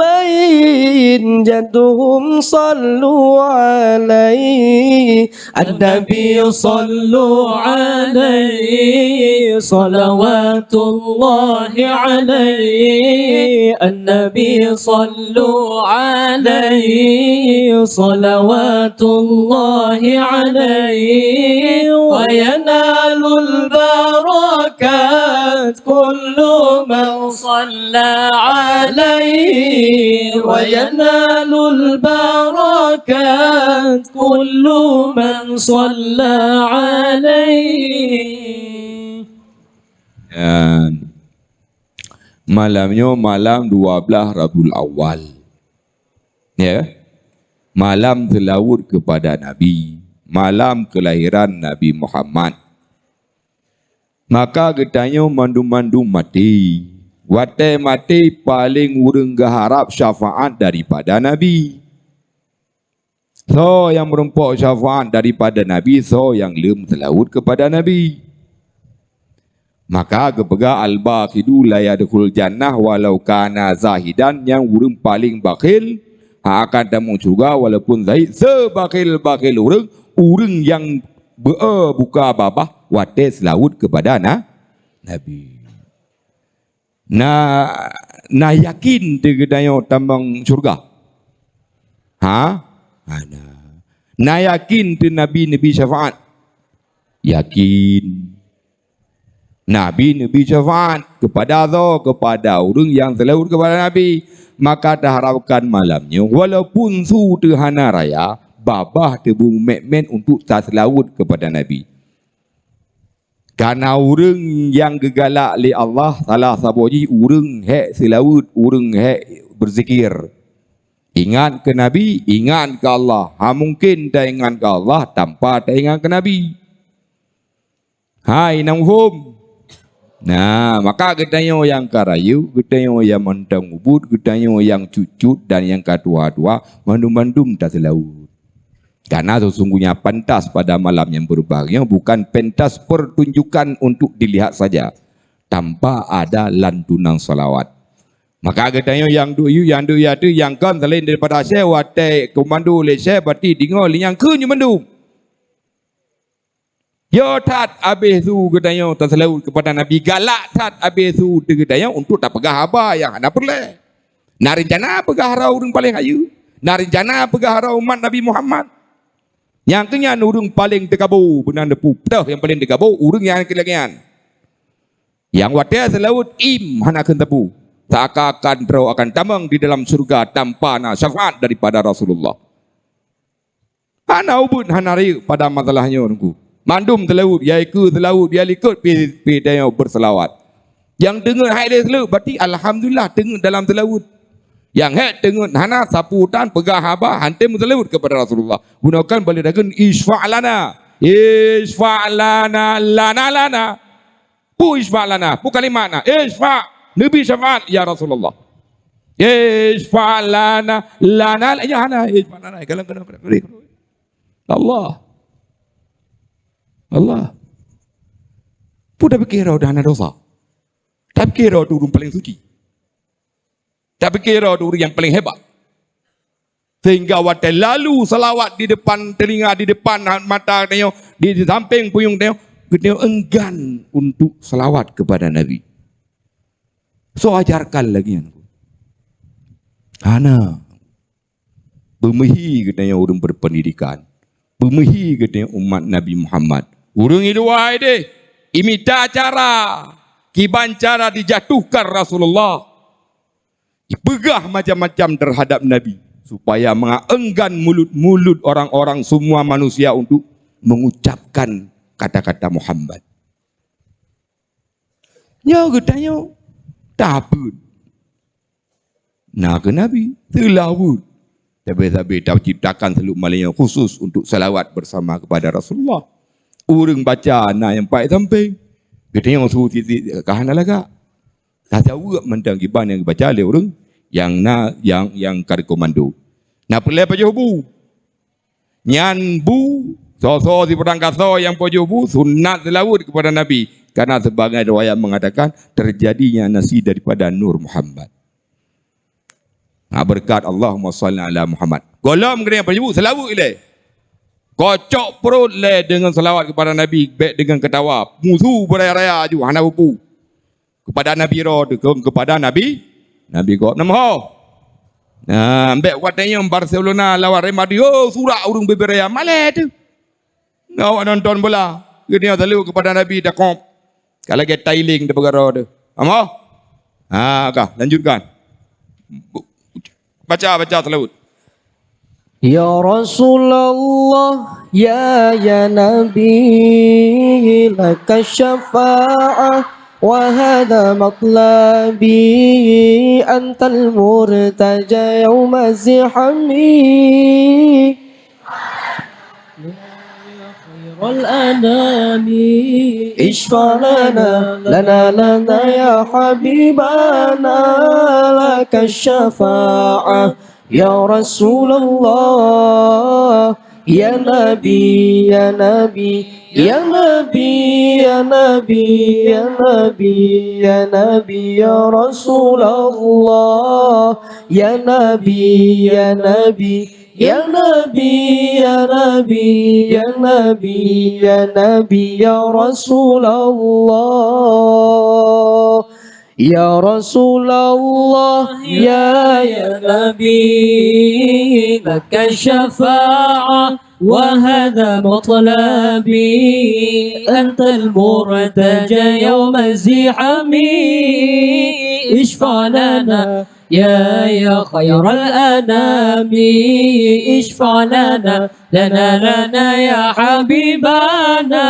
كالكوكبين جدهم صلوا عليه النبي صلوا عليه صلوات الله عليه النبي صلوا عليه صلوات الله عليه وينال البركات كل من صلى عليه وينال البركات كل من صلى عليه. Dan malamnya malam 12 Rabiul Awal. Ya. Malam selawat kepada Nabi, malam kelahiran Nabi Muhammad. Maka getanya mandu-mandu mati. Wate mati paling urang harap syafaat daripada Nabi. So yang merempok syafaat daripada Nabi, so yang lem selawat kepada Nabi. Maka kepega al-bakhidu la yadkhul jannah walau kana zahidan, yang urang paling bakhil akan tamu surga walaupun zahid. Sebakil-bakil urang yang buka babah wate selawat kepada Nabi. Na yakin tegadayo tambang surga. Ana. Na yakin te Nabi syafaat. Yakin. Nabi syafaat kepada orang yang selawat kepada Nabi. Maka diharapkan malamnya walaupun su tehana raya babah tebu mekmen untuk selawat kepada Nabi. Karena orang yang gegalak li Allah salah saboji orang hek selawat, orang hek berzikir. Ingat ke Nabi, ingat ke Allah. Mungkin tak ingat ke Allah tanpa tak ingat ke Nabi. Hai namhum. Nah, maka gedanyo yang karayu, gedanyo yang mentang ubud, gedanyo yang cucut dan yang kedua-dua mandum-mandum tak selawat. Karena sesungguhnya pentas pada malam yang berbahagia bukan pentas pertunjukan untuk dilihat saja tanpa ada lantunan salawat. Maka gedanyo yang duyu ada yang kan selain daripada saya wate komando le saya berarti dengar yang ke mandum. Yo tat habis tu gedanyo terselawat kepada Nabi, galak tat habis tu gedanyo untuk tak pegah haba yang ada perle. Narencana pegah harau orang paling ayu. Narencana pegah harau umat Nabi Muhammad. Yang kenya urang paling tegabur benar depu. Dah yang paling tegabur urang yang kelagian. Yang wadah selawat hana akan tepu. Tak akan terau akan tamang di dalam surga tanpa syafaat daripada Rasulullah. Hana ubun hana ri pada masalahnya nunggu. Mandum selawat, dia ikut selawat, dia ikut pi dia berselawat. Yang dengar hai dia selawat berarti alhamdulillah dengar dalam selawat. Yang hek dengar hana saputan pegah haba hantam selawat kepada Rasulullah. Gunakan boleh dagan isfa'lana. Isfa'lana lana. Pu isfa'lana, pu kalimatna. Isfa' Nabi syafaat ya Rasulullah. Isfa'lana lana ya hana isfa'lana kalam. Allah. Pun dah fikir dah ada dosa. Tak fikir dah orang paling suci. Tak fikir dah orang yang paling hebat. Sehingga waktu lalu salawat di depan telinga, di depan mata dia, di samping puyung dia enggan untuk salawat kepada Nabi. So ajarkan lagi aku. Hana. Bermehi katanya orang berpendidikan. Bermehi katanya umat Nabi Muhammad. Urung hiduai deh. Imita cara. Kiban cara dijatuhkan Rasulullah. Pegah macam-macam terhadap Nabi. Supaya mengenggan mulut-mulut orang-orang semua manusia untuk mengucapkan kata-kata Muhammad. Ya katanya. Takut. Nak ke Nabi. Selawat. Tapi tak ciptakan seluk malaya khusus untuk salawat bersama kepada Rasulullah. Orang baca nak yang baik sampai. Kita yang suruh titik kahana lagak. Tak tahu mentang giban yang baca oleh orang yang kari komando. Nak pelai pajubu. Nyan bu so si pedang kaso yang pajubu sunat selawat kepada Nabi. Karena sebagai riwayat mengatakan terjadinya nasi daripada Nur Muhammad. Berkat Allahumma salli ala Muhammad. Golom kena apa sebut selawat ile. Kocok perut le dengan selawat kepada Nabi, baik dengan ketawa. Musuh beraya-raya ju hana upu. Kepada Nabi kepada Nabi kau namho. Nah, ambek watanya Barcelona lawan Real Madrid. Oh, surak urung beberaya malet tu. Ngau nonton bola. Kena selalu kepada Nabi dah kom. Kalau kita tailing di perkara tu. Amah? Kah, lanjutkan. Baca selawat. Ya Rasulullah, ya Nabi, laka syafa'ah, wa hadha matlabi, antal murtaja yawma zihami. والأنام اشفع لنا يا حبيبنا لك الشفاعة يا رسول الله يا نبي يا نبي يا نبي يا نبي يا نبي يا نبي يا رسول الله يا نبي يا نبي يا نبي يا نبي يا نبي يا نبي يا رسول الله يا رسول الله يا نبي لك الشفاعة وهذا مطلبي أنت المرتجى يوم الزحام اشفع لنا يا خير الأنام اشفع لنا يا حبيبنا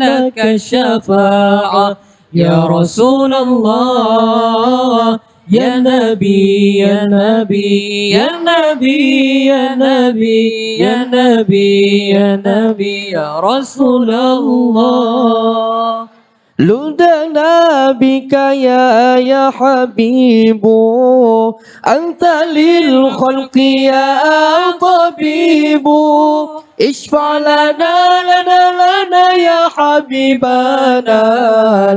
لك الشفاعة يا رسول الله يا نبي يا نبي يا نبي يا نبي يا نبي يا نبي يا رسول الله لدنا بك يا حبيب أنت للخلق يا طبيب اشفع لنا يا حبيبنا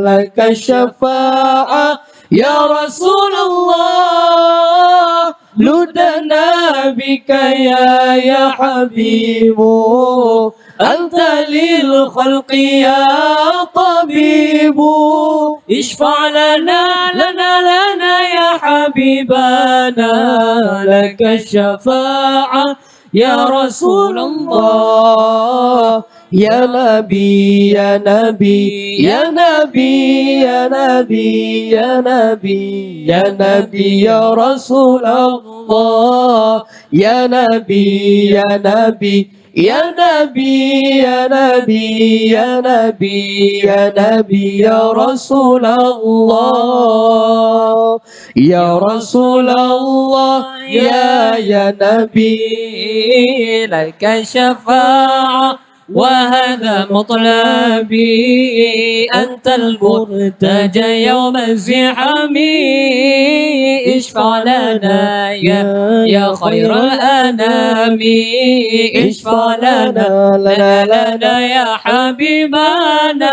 لك الشفاعة يا رسول الله لدنا بك يا حبيب أنت للخلق يا طبيب اشفع لنا يا حبيبنا لك الشفاعة يا رسول الله يا نبي يا نبي يا نبي يا نبي يا نبي يا نبي يا رسول الله يا نبي يا نبي يا نبي يا نبي يا نبي يا نبي يا رسول الله يا رسول الله يا نبي لك الشفاعة وهذا مطلبي أنت المرتجى يوم الزحام اشفع لنا يا خير الأنام اشفع لنا يا حبيبنا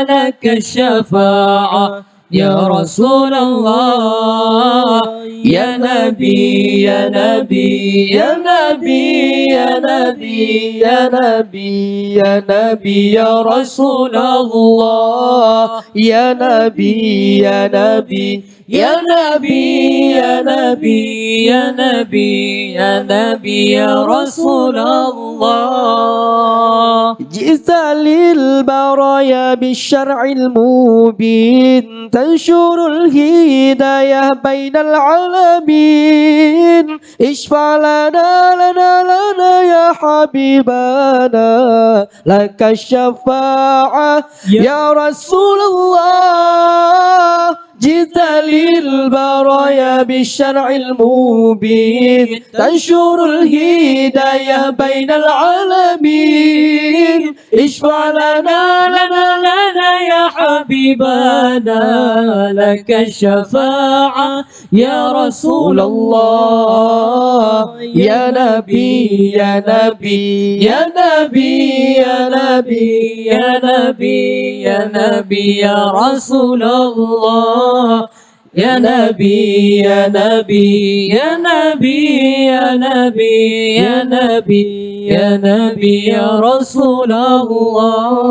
لك الشفاعة يا رسول الله يا نبي يا نبي يا نبي يا نبي يا نبي يا نبي يا رسول الله يا نبي يا نبي يا نبي يا نبي يا نبي يا نبي يا رسول الله جئت للبرايا بالشرع المبين تنشر الهداية بين العالمين اشفع لنا يا حبيبنا لك الشفاعة يا رسول الله جئت للبرايا بالشرع المبين تنشر الهداية بين العالمين اشفع لنا يا حبيبنا لك الشفاعة يا رسول الله يا نبي يا نبي يا نبي يا نبي يا نبي يا نبي يا رسول الله يا نبي يا نبي يا نبي يا نبي يا نبي يا نبي يا رسول الله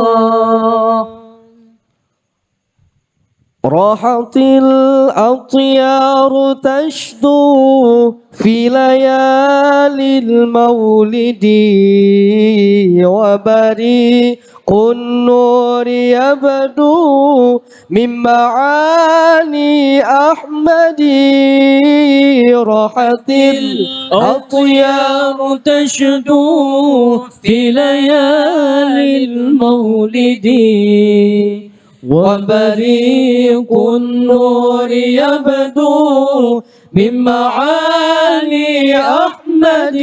راحت الأطيار تشدو في ليالي المولد وبريق النور يبدو من معاني أحمد راحت الأطيار تشدو في ليالي المولد وبريق النور يبدو من معاني أحمد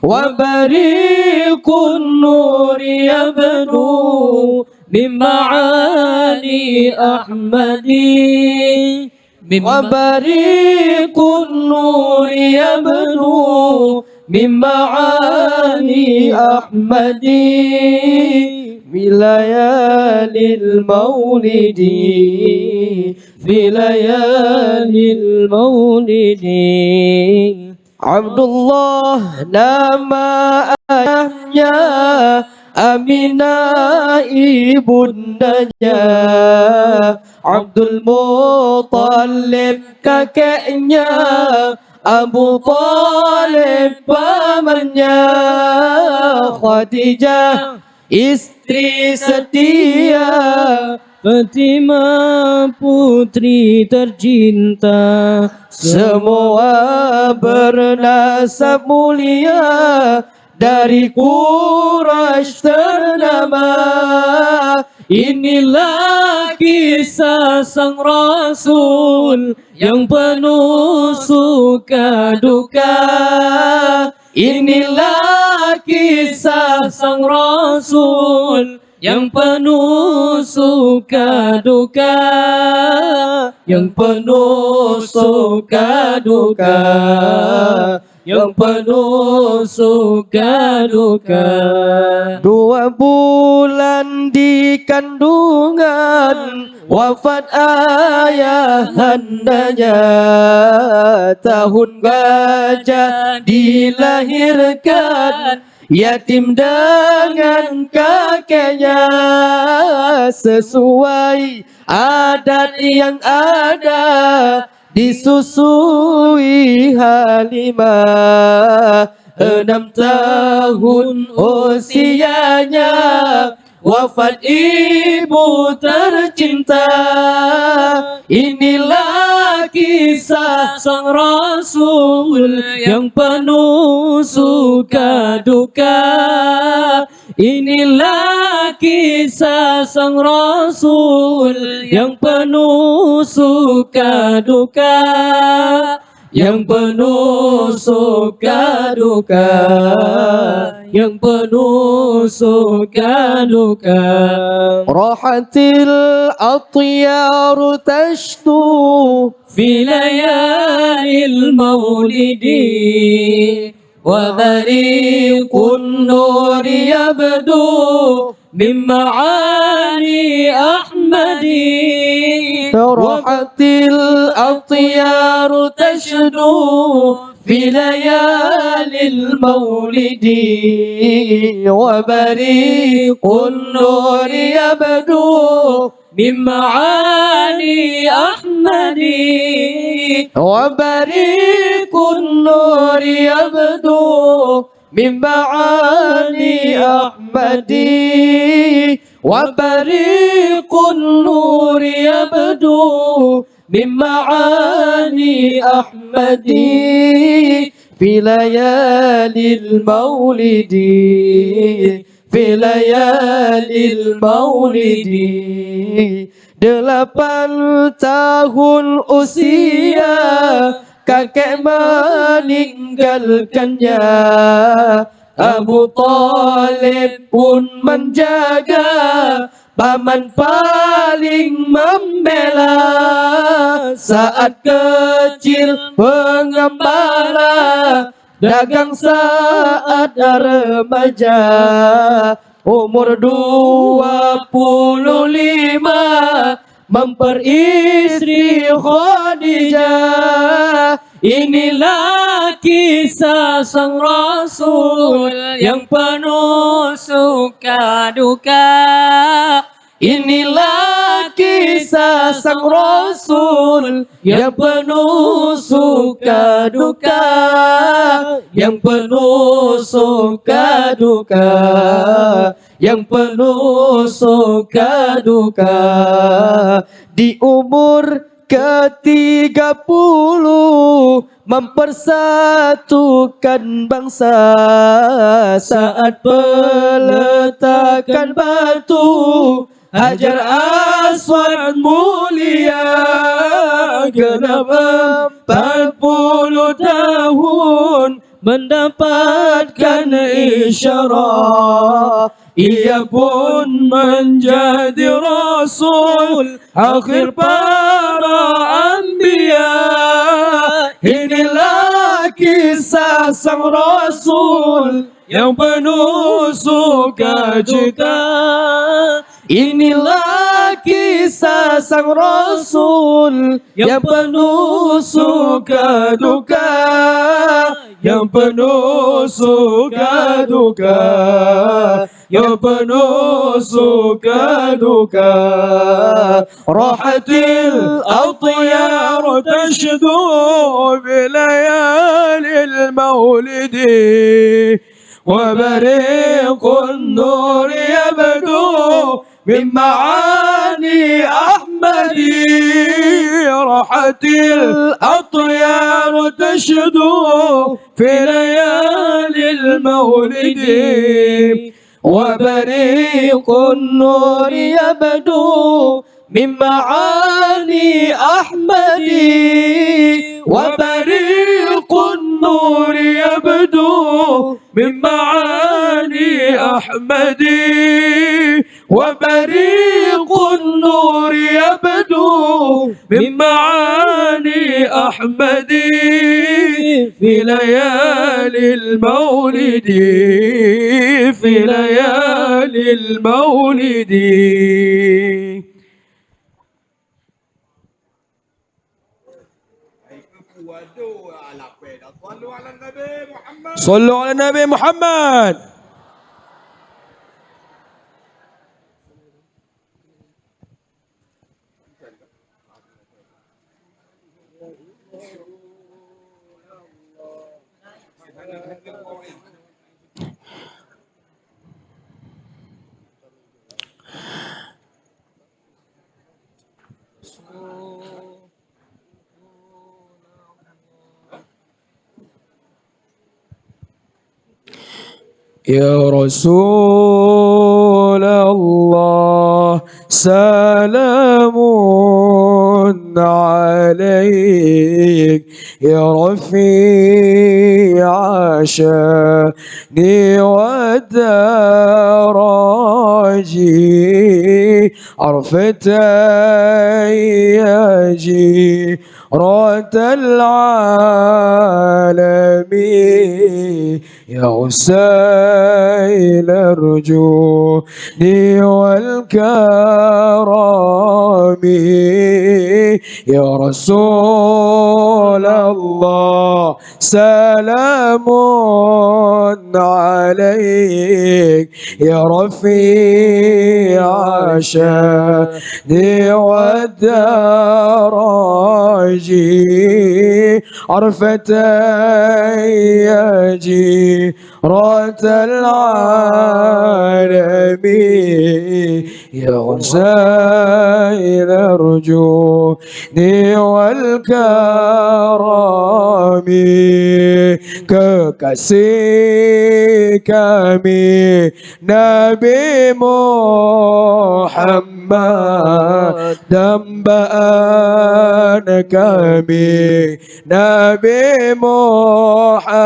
وبريق النور يبدو من معاني أحمد وبريق النور يبدو من معاني أحمد بليالي المولد في ليالي المولد عبد الله نام ayahnya Aminah ibundanya Abdul Muttalib kakeknya Abu Talib pamannya Khadijah istri setia Fatimah putri tercinta Semua bernasab mulia Dari Quraisy ternama Inilah kisah sang Rasul Yang penuh suka duka Inilah kisah sang Rasul Yang penuh suka duka Yang penuh suka duka Yang penuh suka duka 2 bulan di kandungan Wafat ayahandanya Tahun gajah dilahirkan Yatim dengan kakeknya Sesuai adat yang ada Disusui Halimah 6 tahun usianya Wafat ibu tercinta Inilah kisah sang Rasul Yang penuh suka duka Inilah kisah sang Rasul Yang penuh suka duka Yang penuh suka duka Yang penuh suka duka Rahatil atyaru tashtu Fi layalil maulidi Wa bariqun nuri yabdu Min ma'ani Ahmadi راحت الأطيار تشدو في ليالي المولد وبريق النور يبدو من معاني أحمد وبريق النور يبدو من معاني أحمد وبريق النور يبدو من معاني أحمد في ليالي المولد في ليالي المولد 8 tahun usia kakek meninggalkannya Abu Talib pun menjaga Paman paling membela Saat kecil pengembala Dagang saat remaja Umur 25 Memperistri Khadijah Inilah kisah sang Rasul Yang penuh suka duka Inilah kisah sang Rasul yang penuh suka duka, yang penuh suka duka, yang penuh suka duka. Di umur ke-30 mempersatukan bangsa saat peletakan batu Hajar Aswad mulia genap 40 tahun mendapatkan isyarah. Ia pun menjadi Rasul akhir para anbiya. Inilah kisah sang Rasul yang penuh suka duka. Inilah kisah sang Rasul yang penuh suka duka, yang penuh suka duka, yang penuh suka duka. Rahatil atyar tashdu bilayalil maulidi wa bariqun nur yabdu من معاني أحمدي. راحت الأطيار تشدو في ليالي المولد وبريق النور يبدو من معاني أحمدي. وبريق النور يبدو من معاني أحمدي. وبريق النور يبدو من معاني أحمدي في ليالي المولد، في ليالي المولد. صلوا على النبي محمد. يا رسول الله سلام عليك، يا رفيع شاني ودراجي، عرفت يا جيرة العالمين، يا غسيل ارجوني والكرم، يا رسول الله سلام عليك، يا رفيع شاني والدراجي، عرفت يا جيرة العالمين، يا غسيل ارجوني والكرم، kekasih kami Nabi Muhammad, dambaan kami Nabi Muhammad,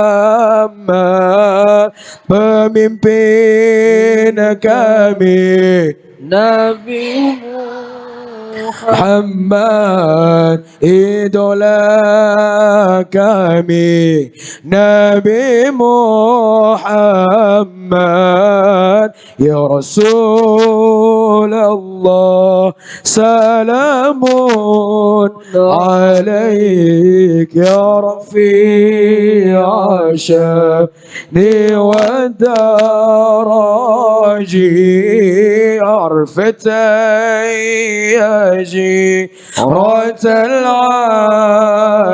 pemimpin kami Nabi Muhammad, idola kami Nabi Muhammad, ya Rasulullah salamun alaik, ya Rafi'a syani wa daraji, عرفتي يا جيرة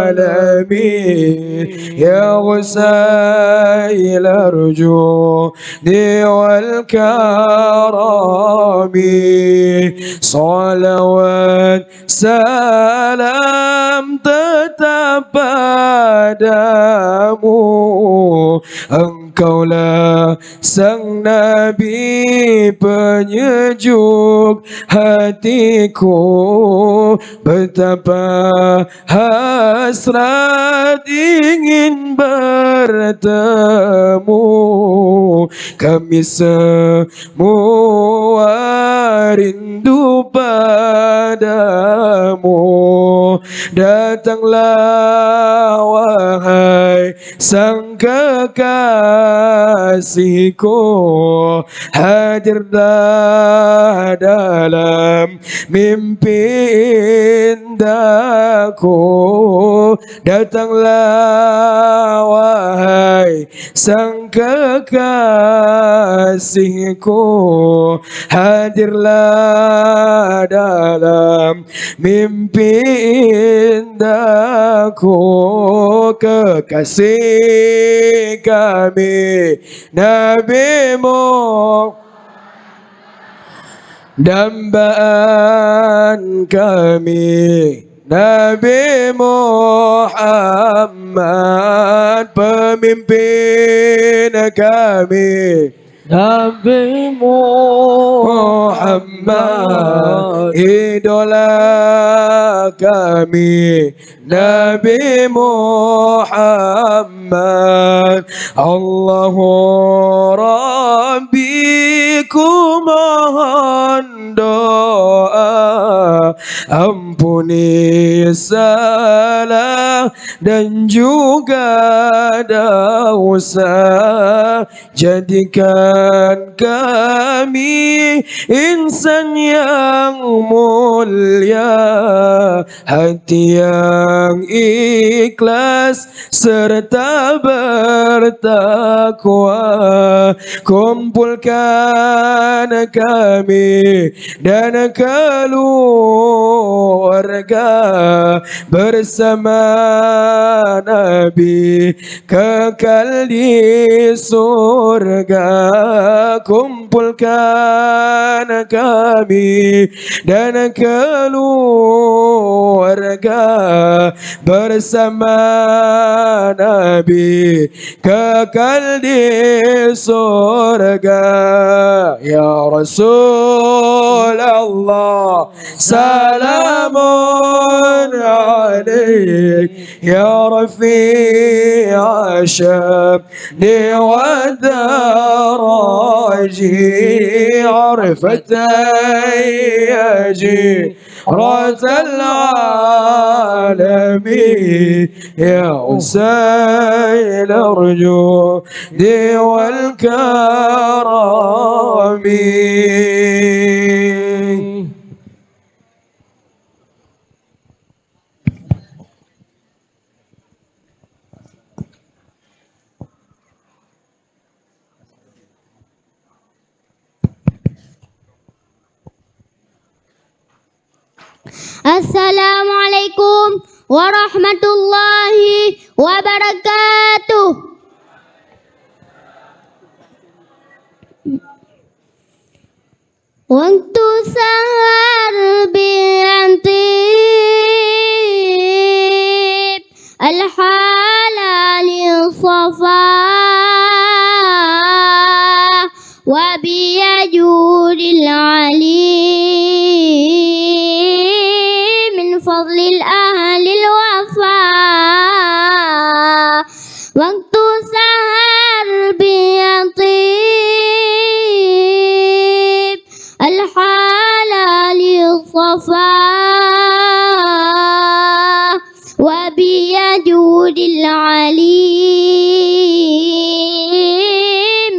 العالمين يا غسيل أرجوني والكرم صلوات سلام tetapadamu Engkaulah sang Nabi penyejuk hatiku betapa hasrat ingin bertemu kami semua rindu padamu datanglah wahai sang kekasihku hadirlah dalam mimpi indahku datanglah wahai sang kekasihku hadirlah dalam mimpi indahku kekasih kami Nabi Muhammad dambaan kami Nabi Muhammad pemimpin kami Nabi Muhammad idola kami Nabi Muhammad Allahu Rabbi ku mohon doa ampuni salah dan juga dosa jadikan kami insan yang mulia hati yang ikhlas serta bertakwa kumpulkan kami dan keluarga bersama Nabi kekal di surga kumpulkan kami dan keluarga bersama Nabi kekal di surga ya Rasulullah salamun alaik ya Rafi'a syabni wa daraji arfatay ya جيرة العالمين يا أسيل أرجوني والكرم Assalamualaikum warahmatullahi wabarakatuh. Waktu sahar bi'antib al-halal safa wa biyajudil alim min fadlil ahlil wafa. Waktu sahar bi'antib al-halal safa wa biyajudil alim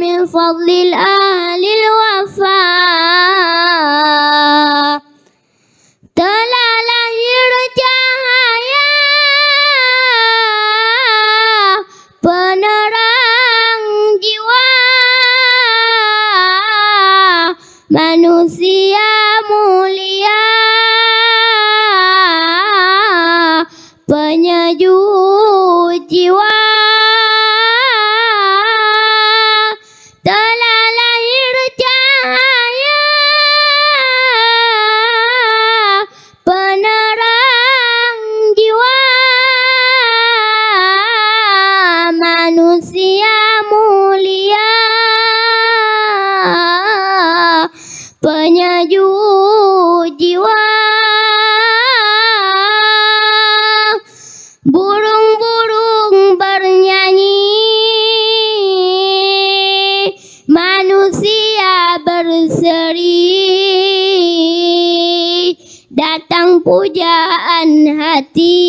min fadlil ahlil wafa. Telah lahir cahaya penerang jiwa manusia jiwa telah lahir cahaya penerang jiwa manusia mulia penyejuk jiwa burung-burung bernyanyi manusia berseri datang pujaan hati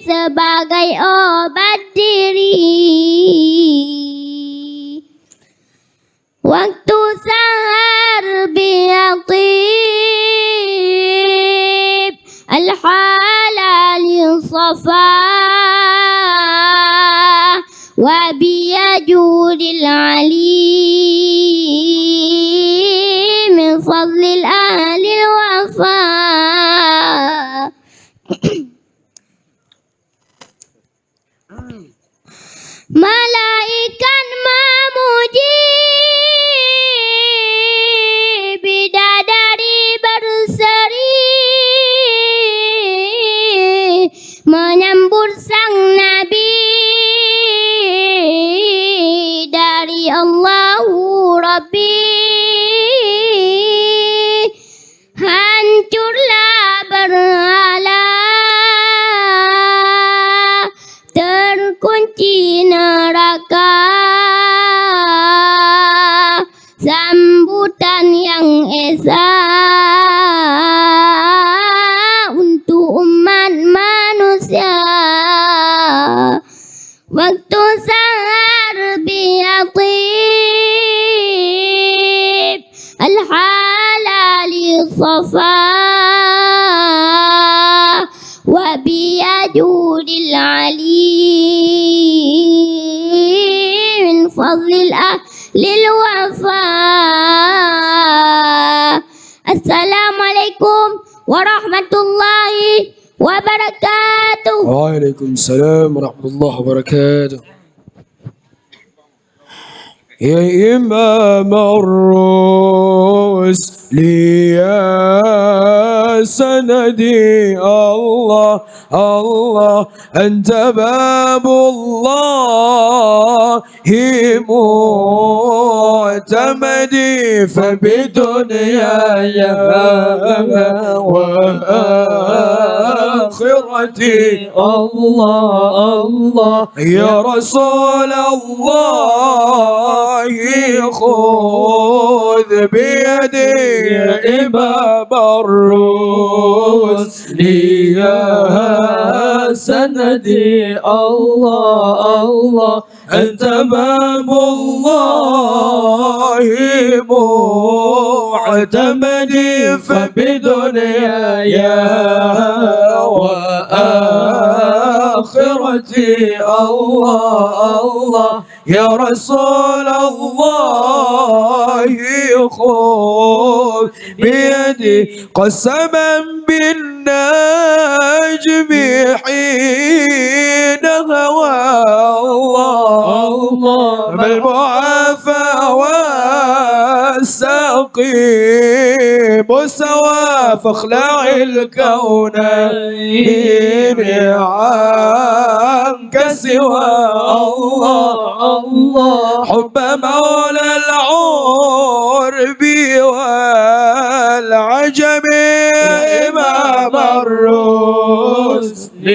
sebagai obat diri waktu sahar biatib al-halal safa wa biyajudil ali min fadlil ahli wafa malaikat memuji bidadari berseri menyambut sang nabi dari Allahu Rabbi hancurlah berhala terkunci neraka sambutan yang esa untuk umat manusia waktu sahar biatib al-halali safa wa biyajudil ali min fadlil ahlil wafa. Assalamualaikum warahmatullahi wabarakatuh. Waalaikumsalam warahmatullahi wabarakatuh. يا إمام الرسل يا سندي الله الله أنت باب الله معتمدي فبدنياي وآخرتي الله الله يا رسول الله خذ بيدي يا إمام الرسل يا سندي الله الله أنت باب الله معتمدي فبدنياي وآخرتي الله الله يا رسول الله خذ بيدي قسما بالنجم حين هوى الله ما المعافى والسقيم سوى فاخلع الكونين عنك سوى الله حب مولى العرب والعجم إمام الرسل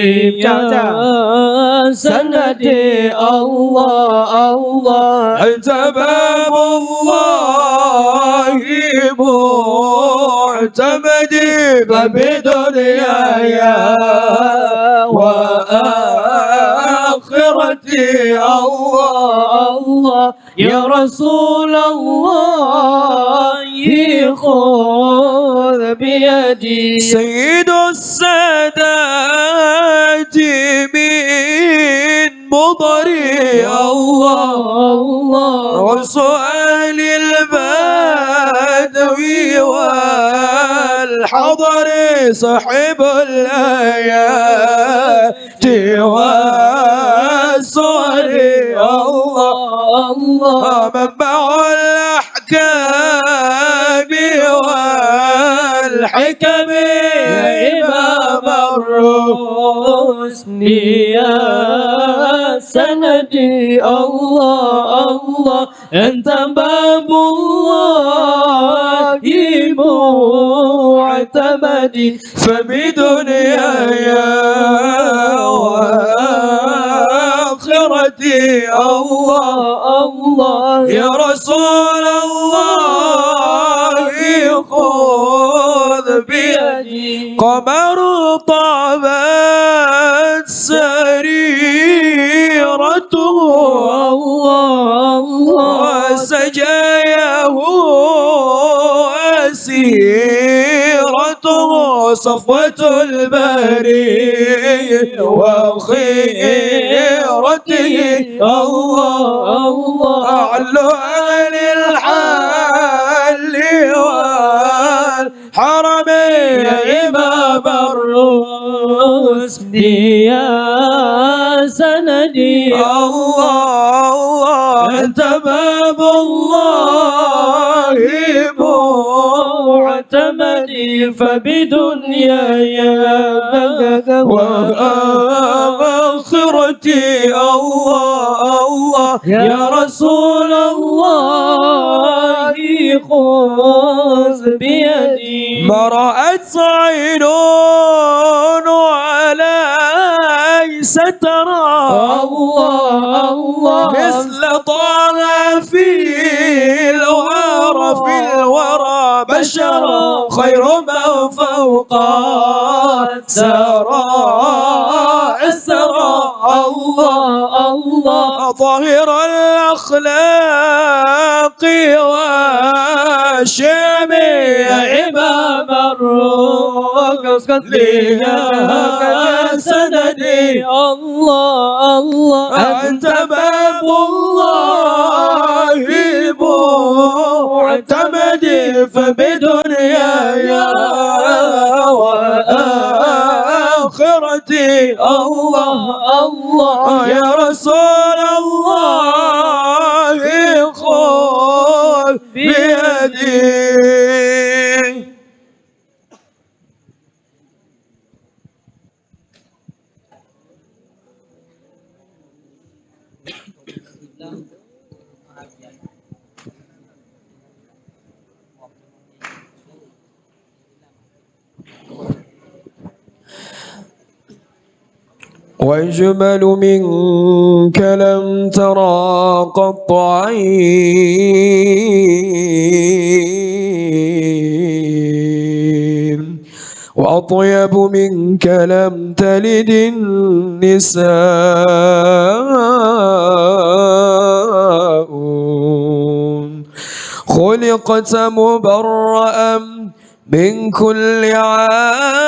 يا سندي الله الله أنت باب الله معتمدي فبدنياي وآخرتي الله الله يا رسول الله خذ بيدي سيد السادات من مضري الله وسؤال البدوي والحضر صاحب الآيات والصور الله الله منبع الأحكام والحكم إمام الرسل يا سندي الله الله أنت باب الله معتمدي فبدنياي وآخرتي الله الله يا رسول الله خذ بيدي قمر طابت سريرته الله وسجاياه أسيرته صفوة البري وخيرته الله الله أعل أهل الحل والحرم إمام الرسل يا سندي الله الله أنت باب الله معتمدي فبدنياي وآخرتي الله الله يا رسول الله خذ بيدي ما رأت عين وليس ترى الله الله مثل طه في الورى بشرا خير من فوق الثرى الله الله ظاهر الأخلاق والشام إمام الروح لها سندي الله الله أنت باب الله معتمدي فبدنياي وآخرتي الله الله يا رسول الله خذ بيدي وأجمل منك لم ترى قط عين وأطيب منك لم تلد النساء خلقت مبرأ من كل عيب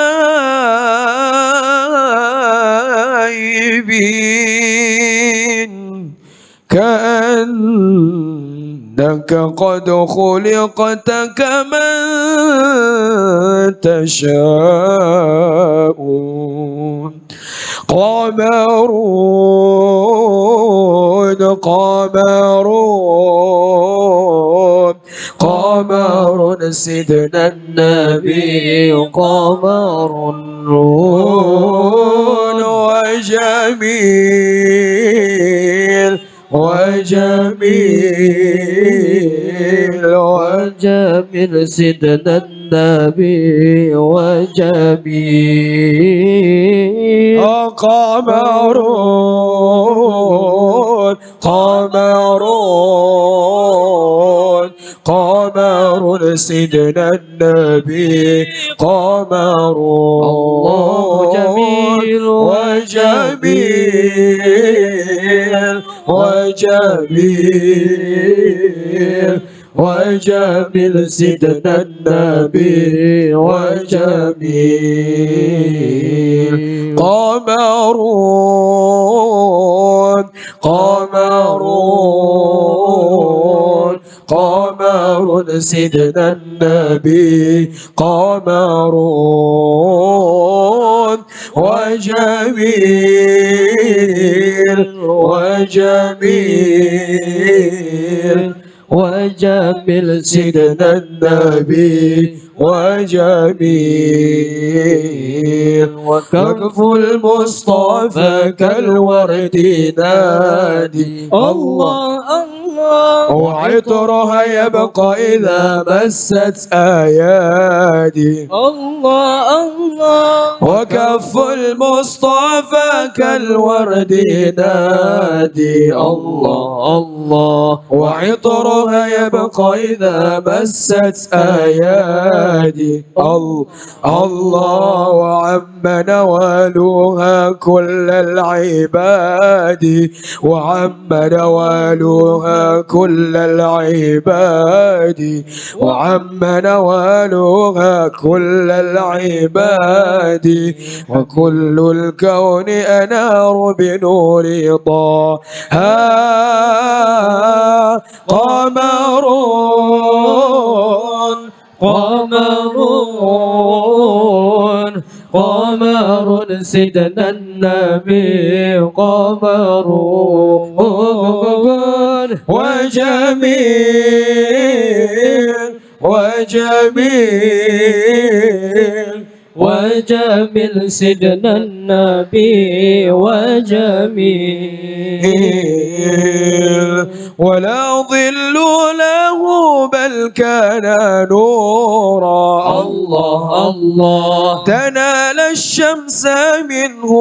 كأنك قد خلقت كما تشاء قمر سيدنا النبي قمر وجميل سيدنا النبي وجميل قمر سيدنا النبي قمر الله جميل وجميل سيدنا النبي وجميل قمر سيدنا النبي قمر وجميل وجميل وجميل سيدنا النبي وجميل وكف المصطفى كالورد نادي الله الله وعطرها يبقى إذا مست أيادي الله الله وكف المصطفى كالورد نادي الله الله وعطرها يبقى إذا مست أيادي الله وعم نوالها كل العباد وعم نوالها كل العباد وعم نوالها كل العباد وكل الكون أنار بنور طه قمر قمر قمر سيدنا النبي قمر وجميل وجميل وجميل سيدنا النبي وجميل ولا ظل له بل كان نورا الله الله تنال الشمس منه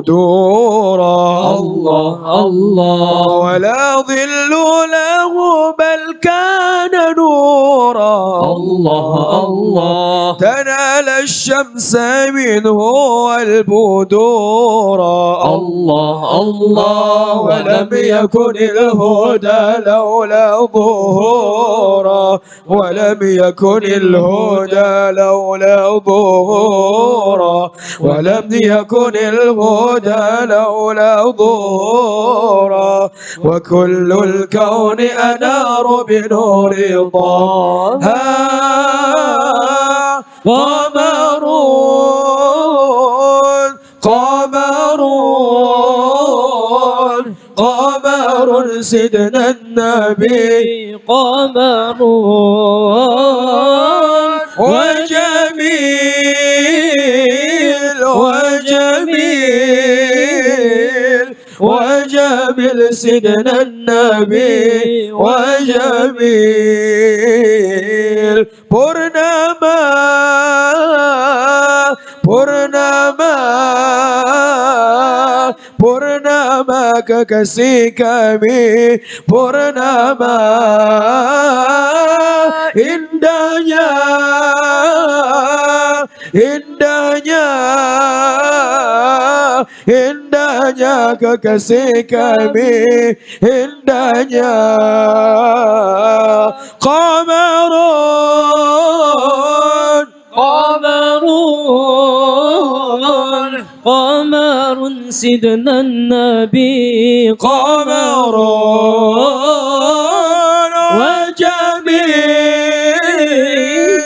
والبدورا الله الله ولا ظل له بل كان نورا الله الله تنال الشمس منه والبدورا الله الله ولم يكن الهدى لولا ظهورا ولم يكن الهدى لولا ظهورا ولم يكن الهدى لولا ظهورا وكل الكون أنار بنور طه قمر قمر قمر سيدنا النبي قمر وجميل وجميل وجميل سيدنا النبي وجميل بورنما بورنما بورنما ككسي كمي بورنما indahnya indahnya indahnya kekasih kami indahnya qamarun qamarun qamarun sidna nabi qamarun وجميل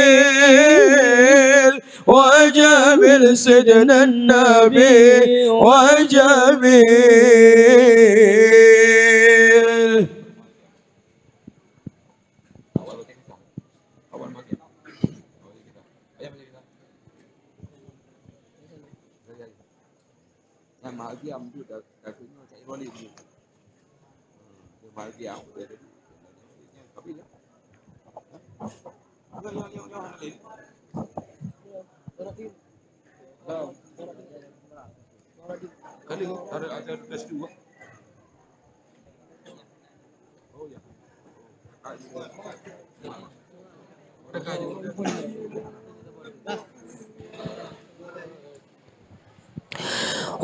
وجميل وجميل سيدنا النبي وجميل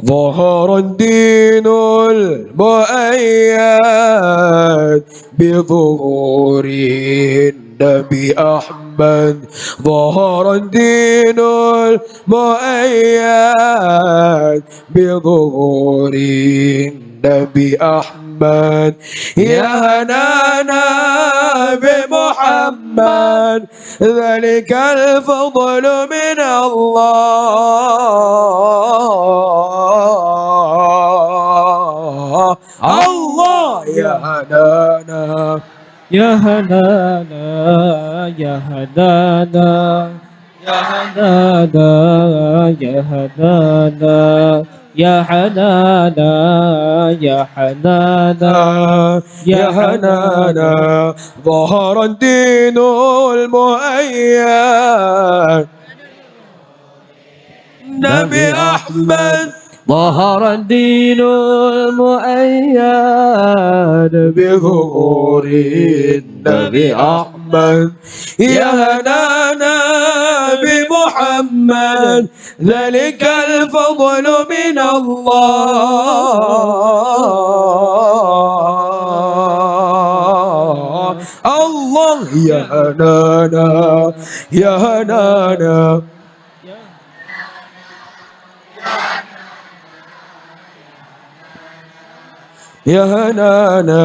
ظهر الدين المؤيد بظهور النبي أحمد ظهر الدين المؤيد بظهور النبي أحمد بمحمد يا هنانا بمحمد ذلك الفضل من الله الله يا هنانا يا هنانا يا هنانا يا هنانا يا هنانا يا حنانا يا حنانا يا هنانا ظهر الدين المؤيد نبي أحمد ظهر الدين المؤيد بظهور النبي أحمد يا هنانا بمحمد ذلك الفضل من الله الله يا هنانا يا هنانا يا هنانا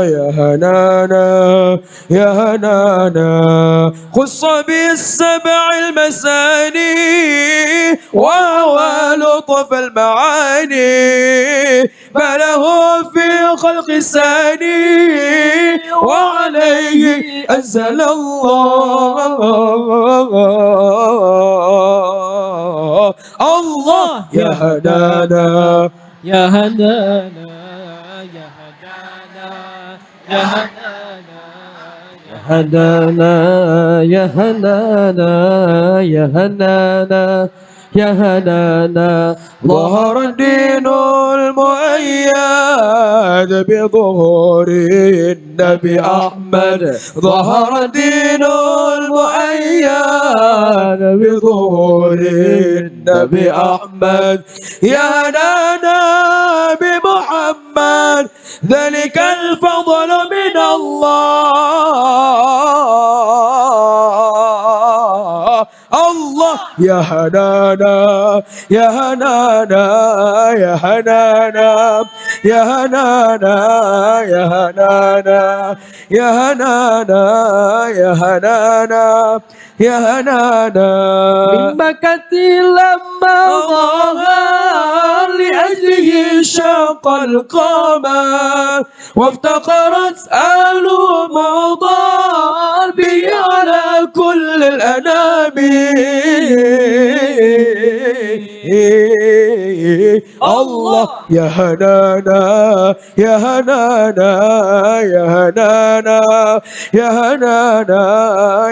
يا هنانا يا هنانا خص بالسبع المثاني وهو لطف المعاني فله في خلق الثاني وعليه أنزل الله الله يا هنانا يا هنانا يا هنانا يا هنانا يا هنانا يا هنانا ظهر الدين المؤيد بظهور النبي أحمد ظهر الدين المؤيد بظهور النبي أحمد يا نانا بمحمد ذلك الفضل من الله الله يا هنانا يا هنانا يا هنانا يا هنانا يا هنانا يا هنانا يا هنانا يا هنانا من مكة لما ظهر لأجله شق القمر وافتقرت آل موضان به على كل الأنام الله يا هنانا يا هنانا يا هنانا يا هنانا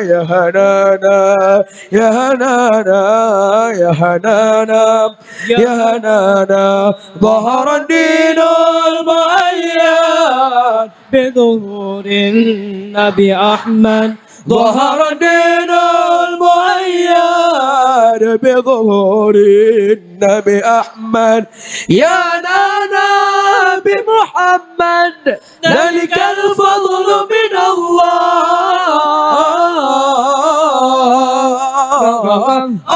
يا هنانا يا هنانا يا هنانا يا هنانا ظهر الدين المؤيد بظهور النبي أحمد ظهر الدين المؤيد بظهور النبي أحمد يا نانا بمحمد ذلك الفضل من الله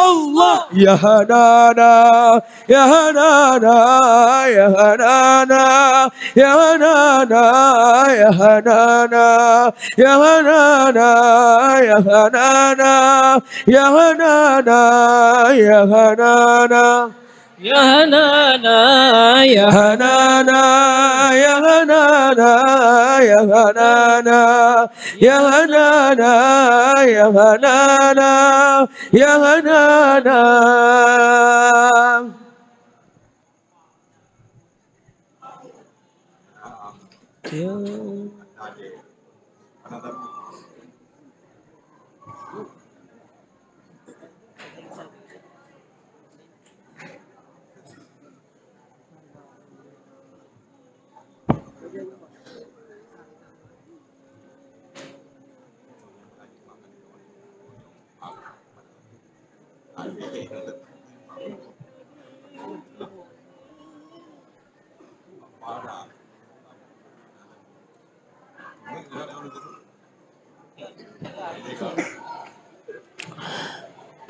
الله يا هنانا يا هنانا يا هنانا يا هنانا يا هنانا يا هنانا يا هنانا يا هنانا يا هنانا يا هنانا يا هنانا يا هنانا يا هنانا يا هنانا يا هنانا يا هنانا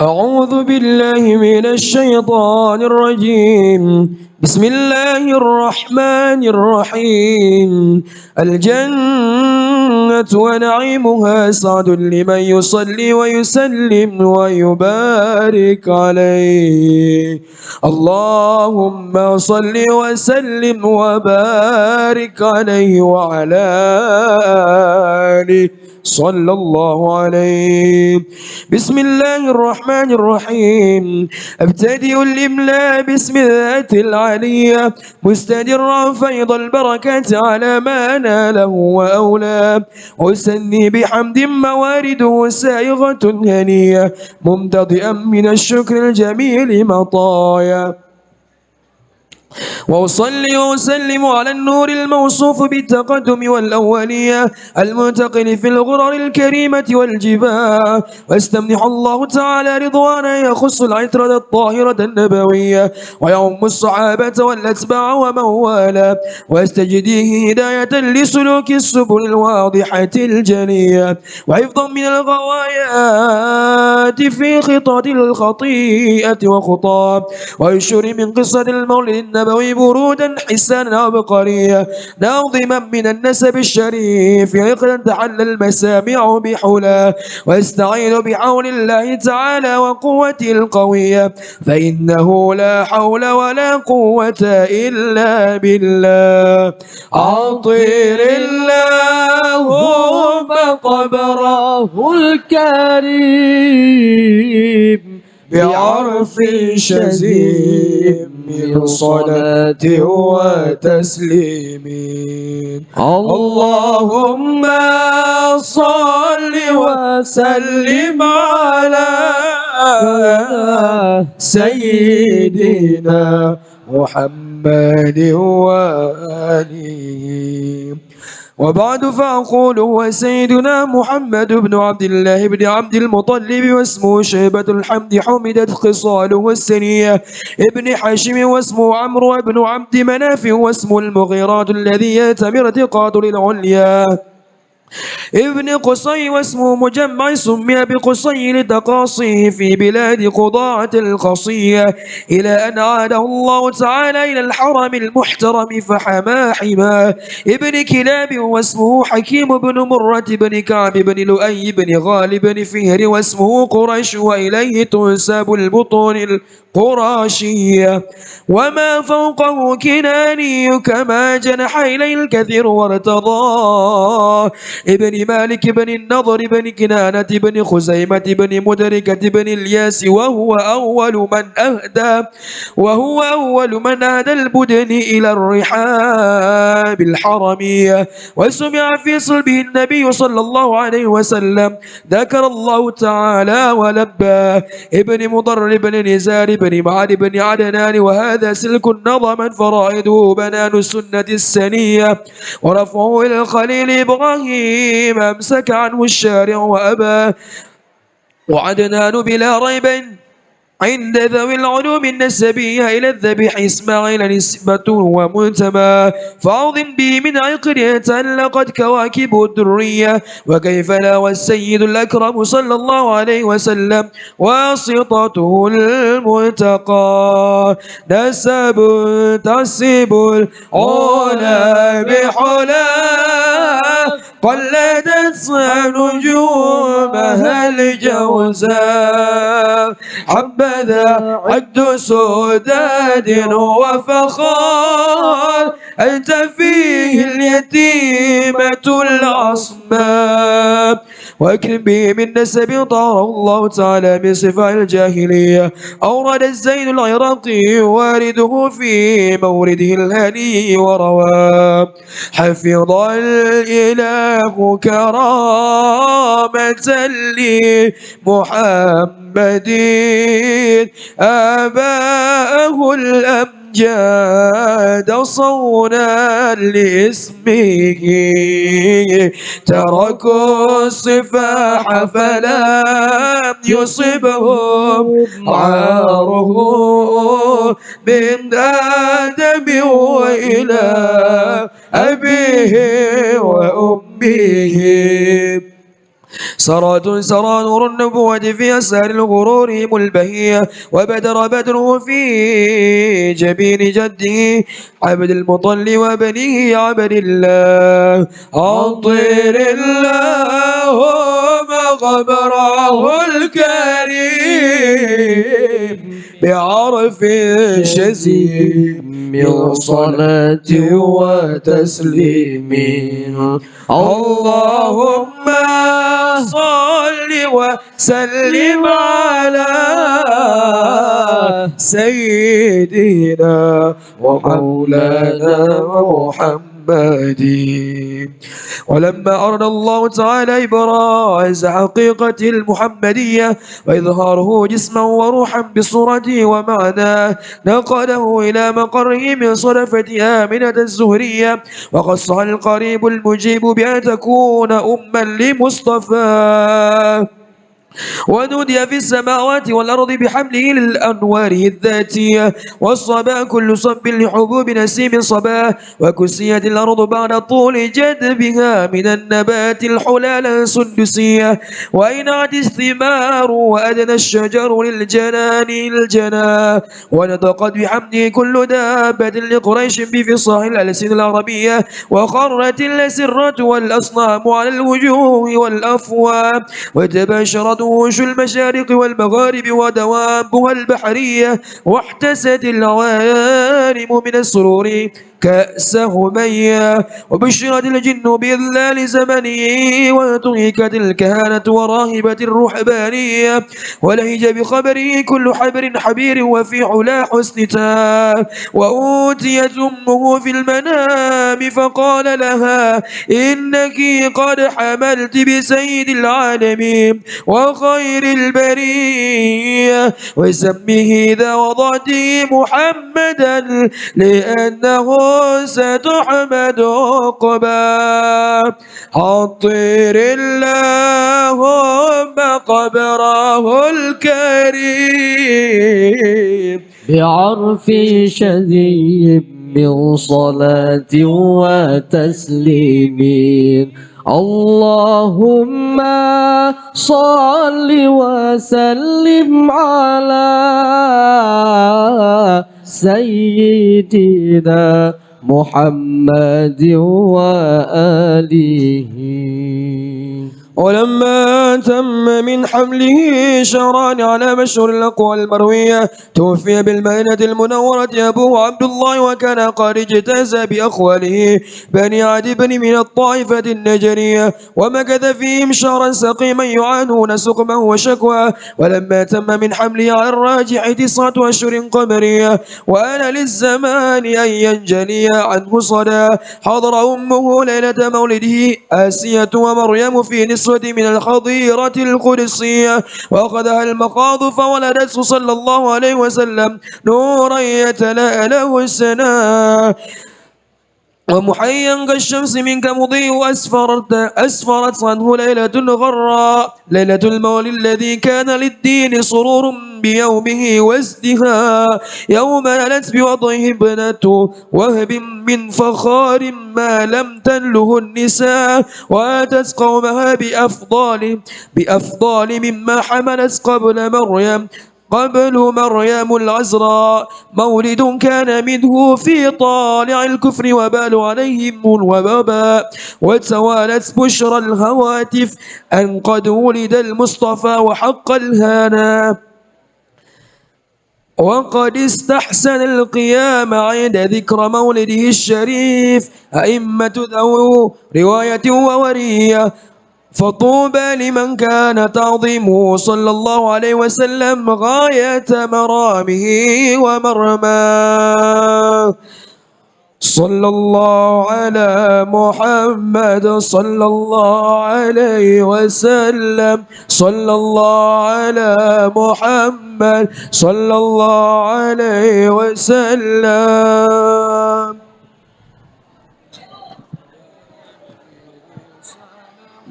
أعوذ أعوذ بالله من الشيطان الرجيم. بسم الله الرحمن الرحيم. الجنة ونعيمها سعد لمن يصلي ويسلم ويبارك عليه. اللهم صل وسلم وبارك عليه وعلى آله صلى الله عليه. بسم الله الرحمن الرحيم. ابتدئ الإملاء باسم الذات العلية مستدرا فيض البركة على ما ناله وأولى، وسني بحمد موارده سائغة هنية ممتضئا من الشكر الجميل مطايا. وأصلي وأسلم على النور الموصوف بالتقدم والأولية المنتقل في الغرر الكريمة والجباه، واستمنح الله تعالى رضوانا يخص العترة الطاهرة النبوية ويعم الصحابة والأتباع ومن والاه، ويستجديه هداية لسلوك السبل الواضحة الجلية، وحفظا من الغوايات في خطط الخطيئة وخطاب، ويشر من قصة المولد النبوي برودا حسانا عبقريا ناظما من النسب الشريف يقرا تحل المسامع بحلا، واستعين بحول الله تعالى وقوته القوية، فإنه لا حول ولا قوة إلا بالله. عطر اللهم قبره الكريم بعرف شزيم من صلاة وتسليم. اللهم صل وسلم على سيدنا محمد وآله. وبعد فأقول هو سيدنا محمد بن عبد الله بن عبد المطلب، واسمه شيبة الحمد حمدت خصاله السنية، ابن حاشم واسمه عمرو بن عبد مناف، واسمه المغيرات الذي يأتمر ارتقاط للعليا، ابن قصي واسمه مجمع سمي بقصي لتقاصيه في بلاد قضاعة القصية، إلى أن عاده الله تعالى إلى الحرم المحترم فحما حماه، ابن كلاب واسمه حكيم بن مرة بن كعب بن لؤي بن غالب بن فهر، واسمه قريش وإليه تنسب البطون القراشية، وما فوقه كناني كما جنح إليه الكثير وارتضاه، ابن مالك بن النضر بن كنانة بن خزيمة بن مدركة بن الياس، وهو أول من أهدى البدن إلى الرحاب الحرمية، وسمع في صلبه النبي صلى الله عليه وسلم ذكر الله تعالى ولباه، ابن مضر بن نزار بن معد بن عدنان، وهذا سلك نظما فرائده بنان السنة السنية، ورفعه إلى الخليل إبراهيم أمسك عنه الشارع وأبى، وعدنان بلا ريب عند ذوي العلوم النسبية إلى الذبيح إسماعيل نسبة ومنتمى، فعظم به من عقله تألقت كواكب الدرية، وكيف لا والسيد الأكرم صلى الله عليه وسلم واسطته المنتقى، نسب تسب العلا بحلا قلدت نجومها الجوزاء، حبذا عد سداد وفخار أنت فيه اليتيمة الأصماء، وأكرم به من نسب طاره الله تعالى من صفاء الجاهلية. أورد الزين العراقي وارده في مورده الهني وروى حفظ الإله كرامة لمحمد آباءه الأمجاد صونا لاسمه، تركوا الصفاح فلم يصبهم عاره من آدم وإلى أبيه وأمه، سرى نور النبوة في أسار غرورهم البهية وبدر بدره في جبين جده عبد المطلب وبنيه عبد الله عطر اللهم قبره الكريم بعرف شزيم من صلاة وتسليم اللهم صل وسلم على سيدنا ومولانا محمد. ولما أراد الله تعالى إبراز حقيقة المحمدية وإظهاره جسما وروحا بصورته ومعناه نقله إلى مقره من صرفة آمنة الزهرية وقصها القريب المجيب بأن تكون أما لمصطفى ونودي في السماوات والأرض بحمله للأنواره الذاتية والصبا كل صب لحبوب نسيم صبا وكسيت الأرض بعد طول جدبها من النبات الحلال سندسية وإنعت الثمار وأدنى الشجر للجنان الجنا ونطقت بحمده كل دابة لقريش بفصاح الألسن العربية وخرت الأسرة والأصنام على الوجوه والأفواه وتباشرت وحوش المشارق والمغارب ودوابها البحرية واحتست العوالم من السرور كأس همية وبشرت الجن بإذلال زمنه وتركت الكهانة وراهبة الرحبانية ولهج بخبره كل حبر حبير وفي علا حسن تاب وأوتيت أمه في المنام فقال لها إنك قد حملت بسيد العالمين وخير البرية وسمه ذا وضعته محمدا لأنه ستحمد عقباه عطر اللهم قبره الكريم بعرف شديد من صلاة وتسليم اللهم صل وسلم على سيدنا محمد وآله. ولما تم من حمله شهران على مشهور الأقوال المروية توفي بالمدينة المنورة أبوه عبد الله وكان قد اجتاز بأخواله بني عدي بن من الطائفة النجرية ومكث فيهم شهرا سقيما يعانون سقمه وشكواه. ولما تم من حمله على الراجح 9 أشهر قمرية وأنا للزمان أن ينجلي عنه صدى حضر أمه ليلة مولده آسية ومريم في نسوة من الخضيرة القدسية وأخذها المخاض فولدته صلى الله عليه وسلم نورا يتلألأ السنا ومحيا كالشمس منك مضيء أسفرت عنه ليلة غراء ليلة المولد الذي كان للدين سرور بيومه وازدهاء يوم نالت بوضعه ابنة وهب من فخار ما لم تنله النساء وآتت قومها بأفضال مما حملت قبل مريم العذراء مولد كان منه في طالع الكفر وبال عليهم الوباء وتوالت بشرى الهواتف أن قد ولد المصطفى وحق الهنا وقد استحسن القيام عند ذكر مولده الشريف أئمة ذو رواية وورية فطوبى لمن كان تعظيمه صلى الله عليه وسلم غاية مرامه ومرماه. صلى الله على محمد صلى الله عليه وسلم صلى الله على محمد صلى الله عليه وسلم.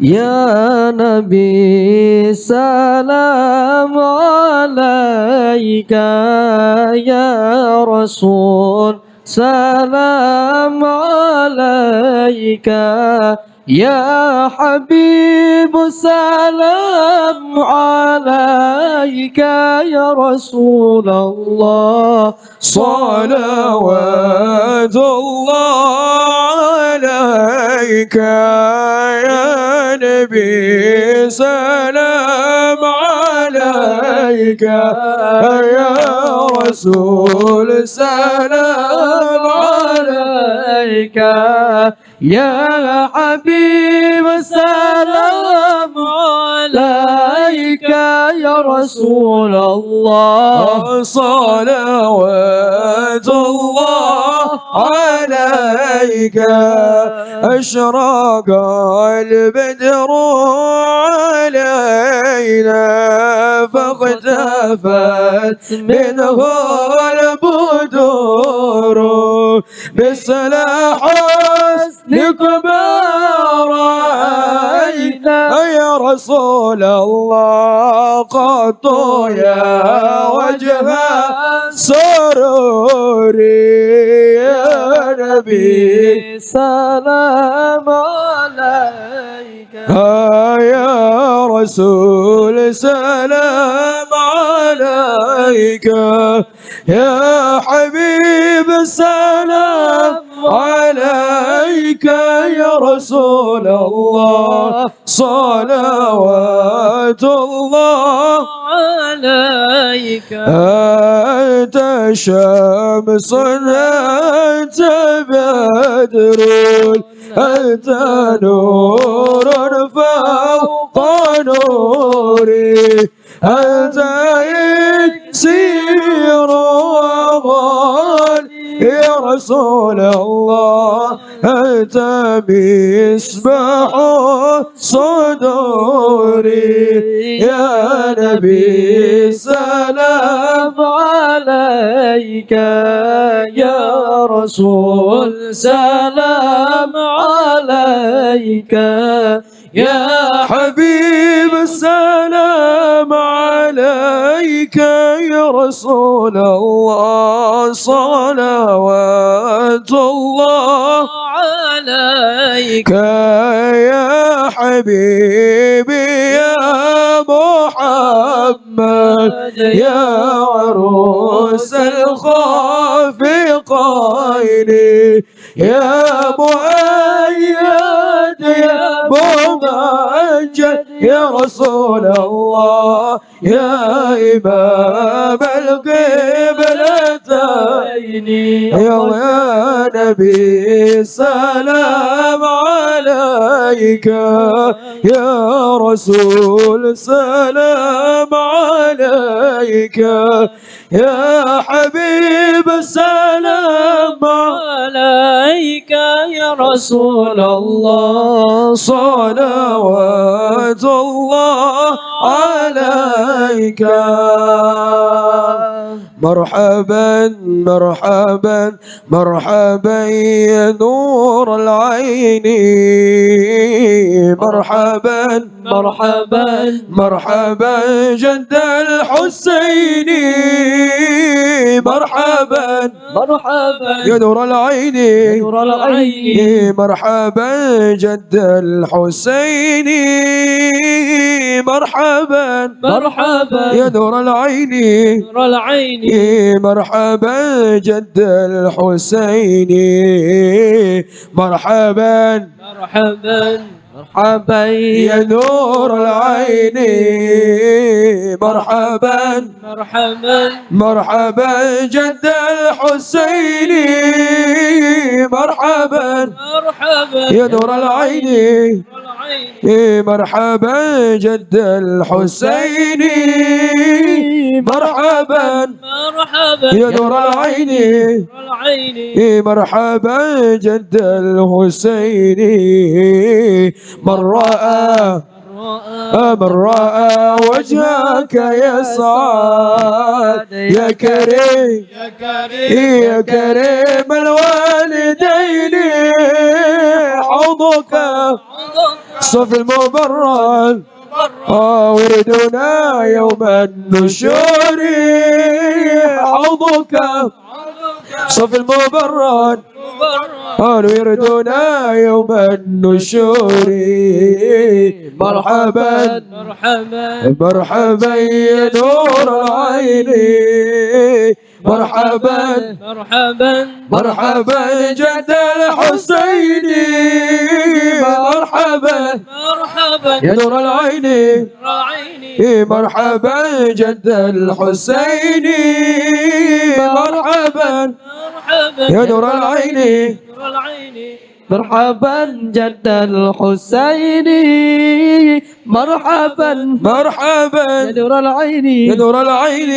يا نبي سلام عليك يا رسول سلام عليك يا حبيب سلام عليك يا رسول الله صلوات الله عليك يا نبي سلام عليك يا رسول سلام عليك يا حبيب سلام عليك يا رسول الله صلوات الله عليك أشرق البدر علينا فاختفت منه البدور مثل حسنك ما رأينا يا رسول الله قط يا وجه سروري يا نبي سلام عليك يا رسول سلام عليك يا حبيب سلام عليك يا رسول الله صلوات الله عليك أنت شمس أنت بدر أنت نور فوق نوري أنت إكسير وغال يا رسول الله أنت مصباح صدوري يا نبي سلام عليك يا رسول سلام عليك يا حبيب السلام عليك يا رسول الله صلوات الله عليك يا حبيبي يا محمد يا عروس الخافقين يا مؤيد يا ممجد يا رسول الله يا إمام القبلتين يا نبي سلام عليك يا رسول سلام عليك يا حبيب السلام عليك يا رسول الله صلوات الله عليك مرحبا مرحبا مرحبا يا نور العين مرحبا مرحبا مرحبا جد الحسين مرحبا مرحبا يا نور العين نور العين مرحبا جد الحسين مرحبا مرحبا يا نور العين نور العين مرحبا جد الحسين مرحبا مرحبا مرحبا يا نور العين مرحبا مرحبا مرحبا جد الحسين مرحبا مرحبا يا نور العين العين مرحبا جد الحسين مرحبا مرحبا يا نور العين العين مرحبا جد الحسين من رأى وجهك يا سعاد يا كريم يا كريم الوالدين حوضك صف المبرد وردنا يوم النشور حوضك صف المبرد مبرد الوردنا يوم النشور مرحبا مرحبا مرحبا يا نور العين مرحبا مرحبا مرحبا جد الحسين مرحبا مرحبا يا نور العين عيني مرحبا جد الحسين مرحبا مرحبا يا نور العين نور العين مرحبا جد الحسين مرحبا مرحبا يا نور يا العين نور العين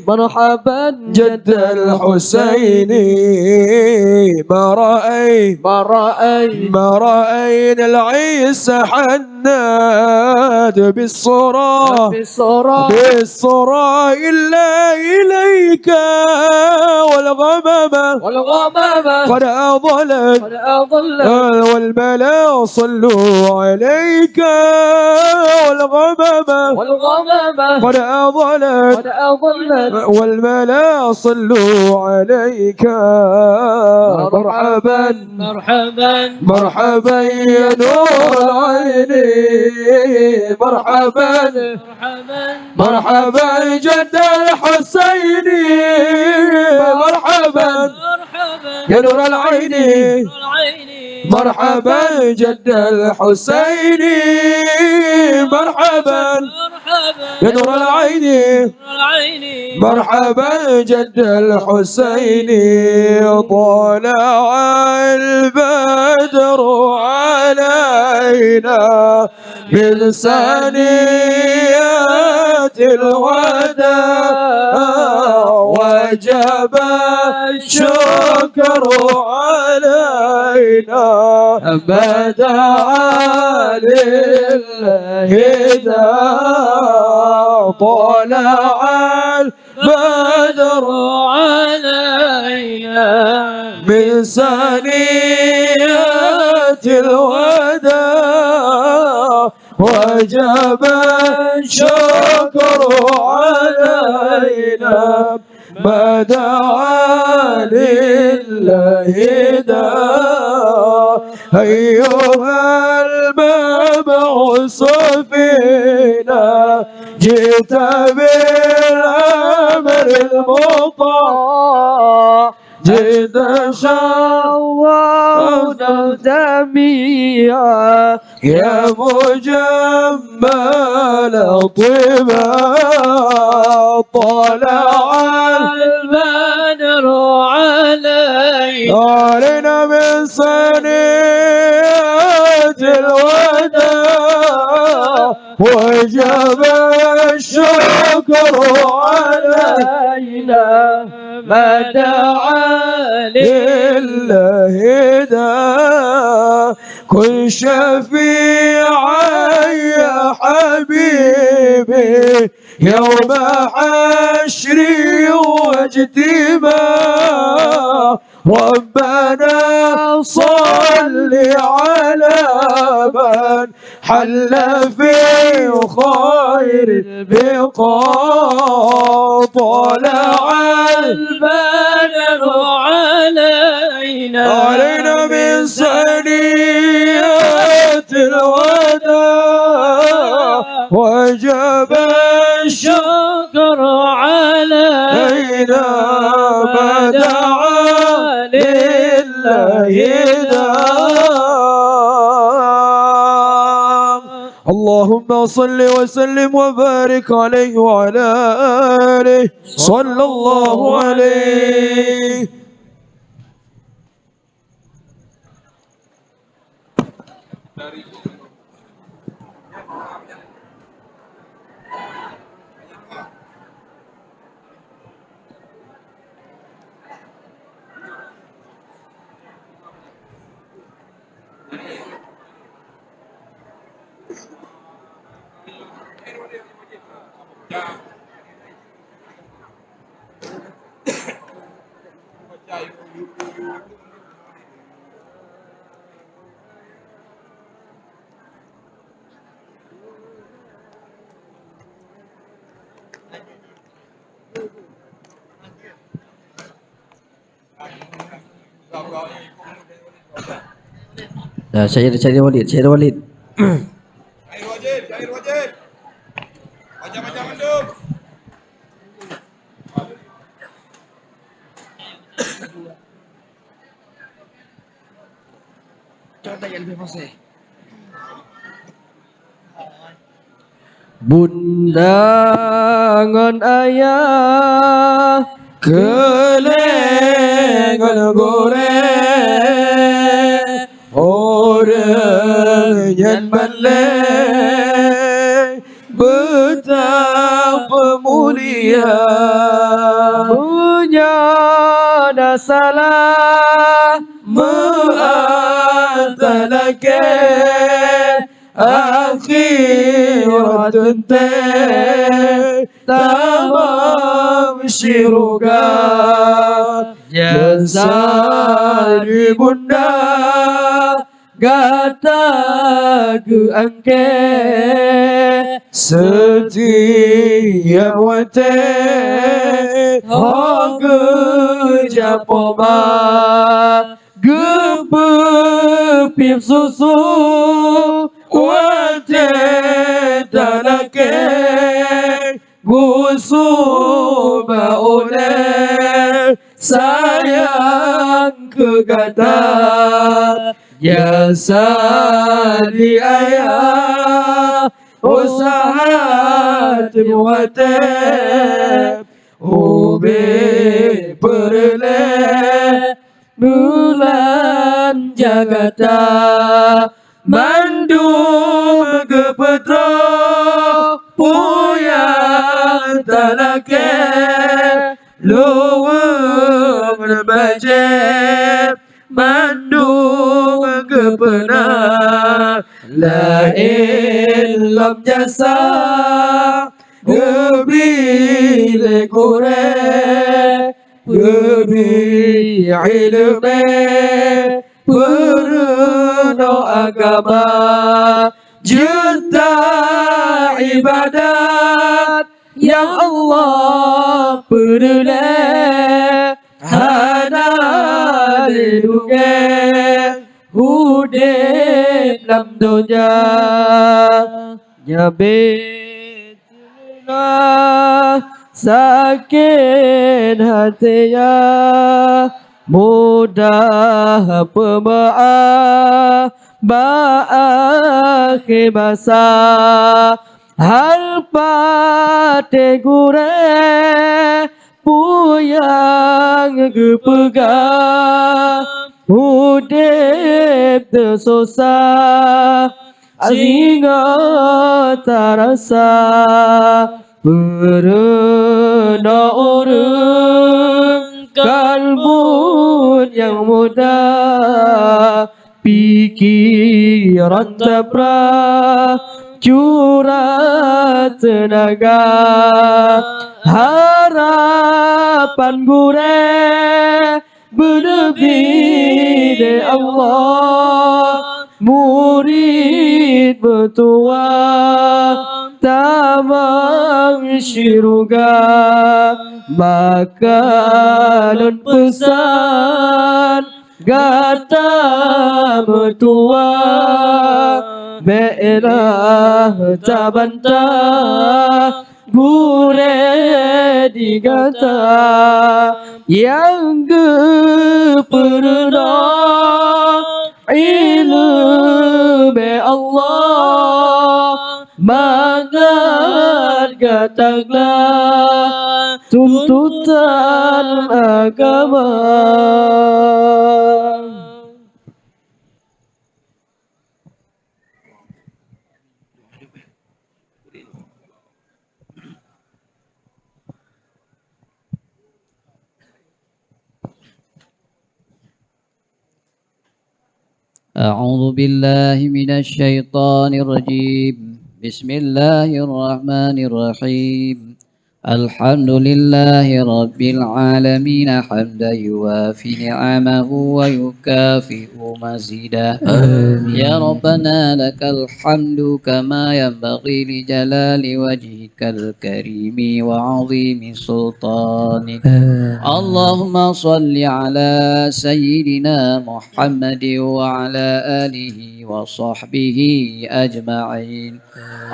مرحبا جد الحسين ما رأيت ما رأيت ما رأينا العيسى حناد بالصورة بالصورة بالصورة إلا إليك والغمامة والغمامة قد أضلت قد أضل والملا صلوا عليك والغمامة والغمامة قد أضلت قد أضلت والملا صلوا عليك مرحبا مرحبا مرحبا يا نور العين مرحبا مرحبا مرحبا جد الحسين مرحبا مرحبا يا نور العين نور العين مرحبا جد الحسين مرحبا مرحبا يا نور العين نور العين مرحبا جد الحسين طلع البدر علينا من ثنيات الوداع وجب الشكر علينا ما دعا لله طلع البدر علينا من ثنيات الوداع وجب الشكر علينا ما دعا لله أيها المبعوث فينا جئت بالأمر المطاع جئت شوقنا جميعا يا مجمل طبا طلع البدر علينا علينا من ثنيات الوداع وجب الشكر علينا ما دعا لله كن شفيعا يا حبيبي يوم حشري واجتماع ربنا صل على من حل في خير البقاع طلع البدر علينا علينا من ثنيات الوداع وجب الشكر علينا ما دعا لله اللهم صل وسلم وبارك عليه وعلى آله صلى الله عليه Saya ada Walid, saya ada Walid. Air wajib. Macam-macam mandum. Bunda ngon ayah Kelengan goreng orang yang balai betapa mulia punya dah salah Ma'atalake akhirat ente tamam syiruga Jasari bunda gata ke angke setiap wate Hoge japoma gepepip susu wate tanake gusu baole sayang kegata ya sali ayah usaha tiwate ube perle bulan jagata mandum kepetro puyang tanake luweng baje mandum kepena lain lam jasa gebile kure gebi ilme perno agama juta ibadat yang Allah perle hana diduge hudip lam dunya jabitna sakit hatinya mudah pemaaf baakhir masa hal pate gure puyang gepegang hudip tersusah sehingga terasa berena orang kalbun yang mudah pikiran terperah curah tenaga harapan gure berlebih dari Allah murid bertua tamang syiruga makanan pesan gata mertua be'elah tabantah gure digata yang pernah ilmu Allah mangat katakanlah tuntutan agama. أعوذ بالله من الشيطان الرجيم بسم الله الرحمن الرحيم الحمد لله رب العالمين حمدا يوافي نعمه ويكافئ مزيدا يا ربنا لك الحمد كما ينبغي لجلال وجهك الكريم وعظيم سلطانك اللهم صل على سيدنا محمد وعلى آله وصحبه أجمعين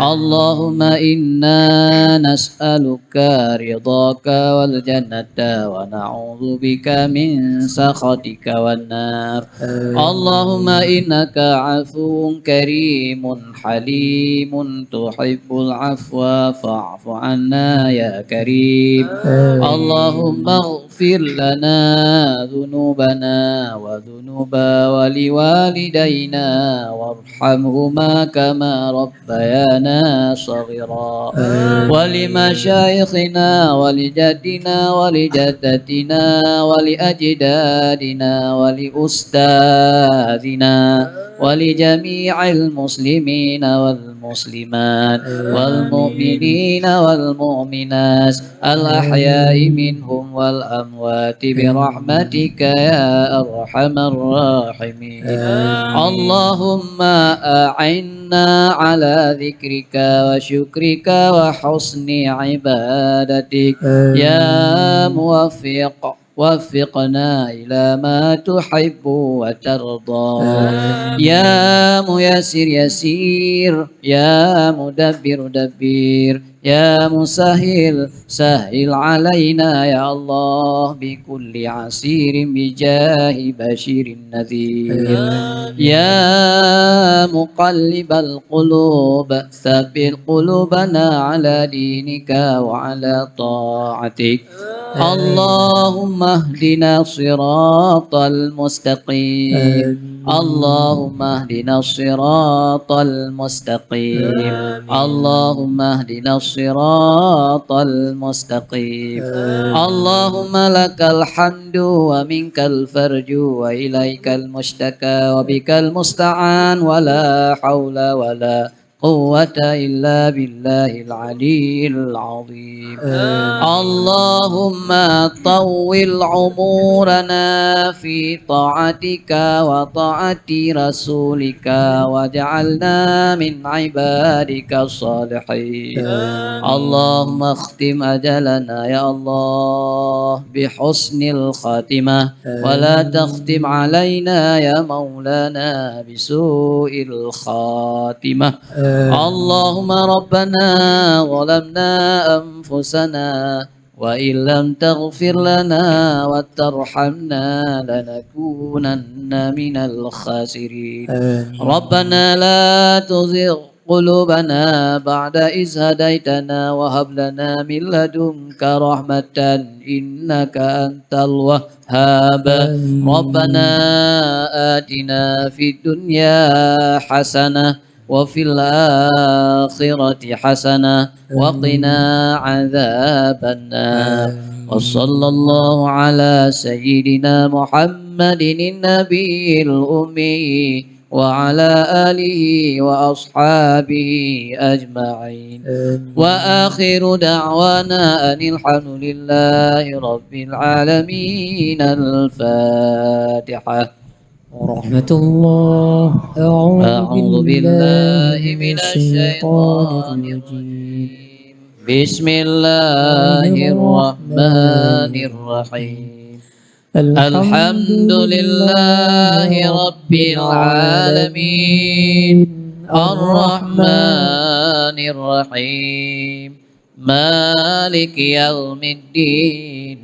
اللهم إنا نسألك رضاك والجنة ونعوذ بك من سخطك والنار اللهم إنك عفو كريم حليم تحب العفو فاعف عنا يا كريم اللهم اغفر لنا ذنوبنا وذنوب ولوالدينا وارحمهما كما ربيانا صغيرا ولمشايخنا ولجدنا ولجدتنا ولأجدادنا ولأستاذنا ولجميع المسلمين والمسلمات والمؤمنين والمؤمنات الأحياء منهم والأموات برحمتك يا أرحم الراحمين اللهم أعنا على ذكرك وشكرك وحسن عبادتك يا موفق وفقنا إلى ما تحب وترضى يا ميسر يسير يا مدبر دبير يا مسهل سهل علينا يا الله بكل عسير بجاه بشير النذير يا مقلب القلوب ثبت قلوبنا على دينك وعلى طاعتك اللهم اهدنا الصراط المستقيم اللهم اهدنا الصراط المستقيم اللهم اهدنا الصراط المستقيم اللهم لك الحمد ومنك الفرج وإليك المشتكى وبك المستعان ولا حول ولا قوة إلا بالله العلي العظيم اللهم طول عمورنا في طاعتك وطاعة رسولك واجعلنا من عبادك الصالحين اللهم اختم أجلنا يا الله بحسن الخاتمة ولا تختم علينا يا مولانا بسوء الخاتمة اللهم ربنا ظلمنا أنفسنا وإن لم تغفر لنا وترحمنا لنكونن من الخاسرين ربنا لا تزغ قلوبنا بعد إذ هديتنا وهب لنا من لدنك رحمة إنك أنت الوهاب ربنا آتنا في الدنيا حسنة وفي الآخرة حسنة وقنا عذاب النار وصلى الله على سيدنا محمد النبي الأمي وعلى آله وأصحابه أجمعين وآخر دعوانا أن الحمد لله رب العالمين الفاتحة ورحمة الله أعوذ بالله من الشيطان الرجيم بسم الله الرحمن الرحيم الحمد لله رب العالمين الرحمن الرحيم مالك يوم الدين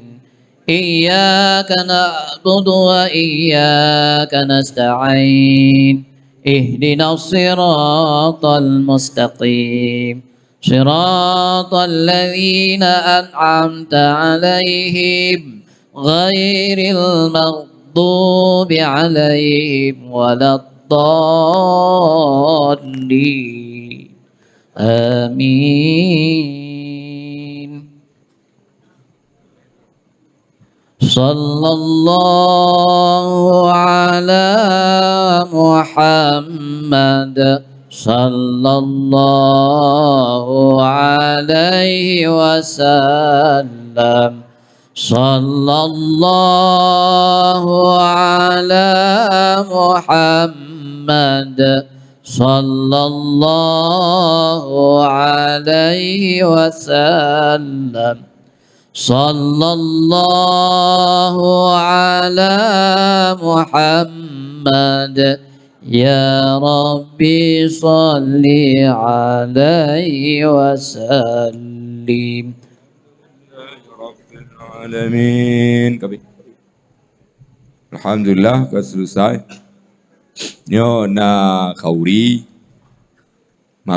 إياك نعبد وإياك نستعين اهدنا الصراط المستقيم صراط الذين أنعمت عليهم غير المغضوب عليهم ولا الضالين آمين صلى الله على محمد صلى الله عليه وسلم صلى الله على محمد صلى الله عليه وسلم صلى الله على محمد يا ربي صل عليه وسلم رب العالمين. Alhamdulillah, sudah selesai. Nyo na khauri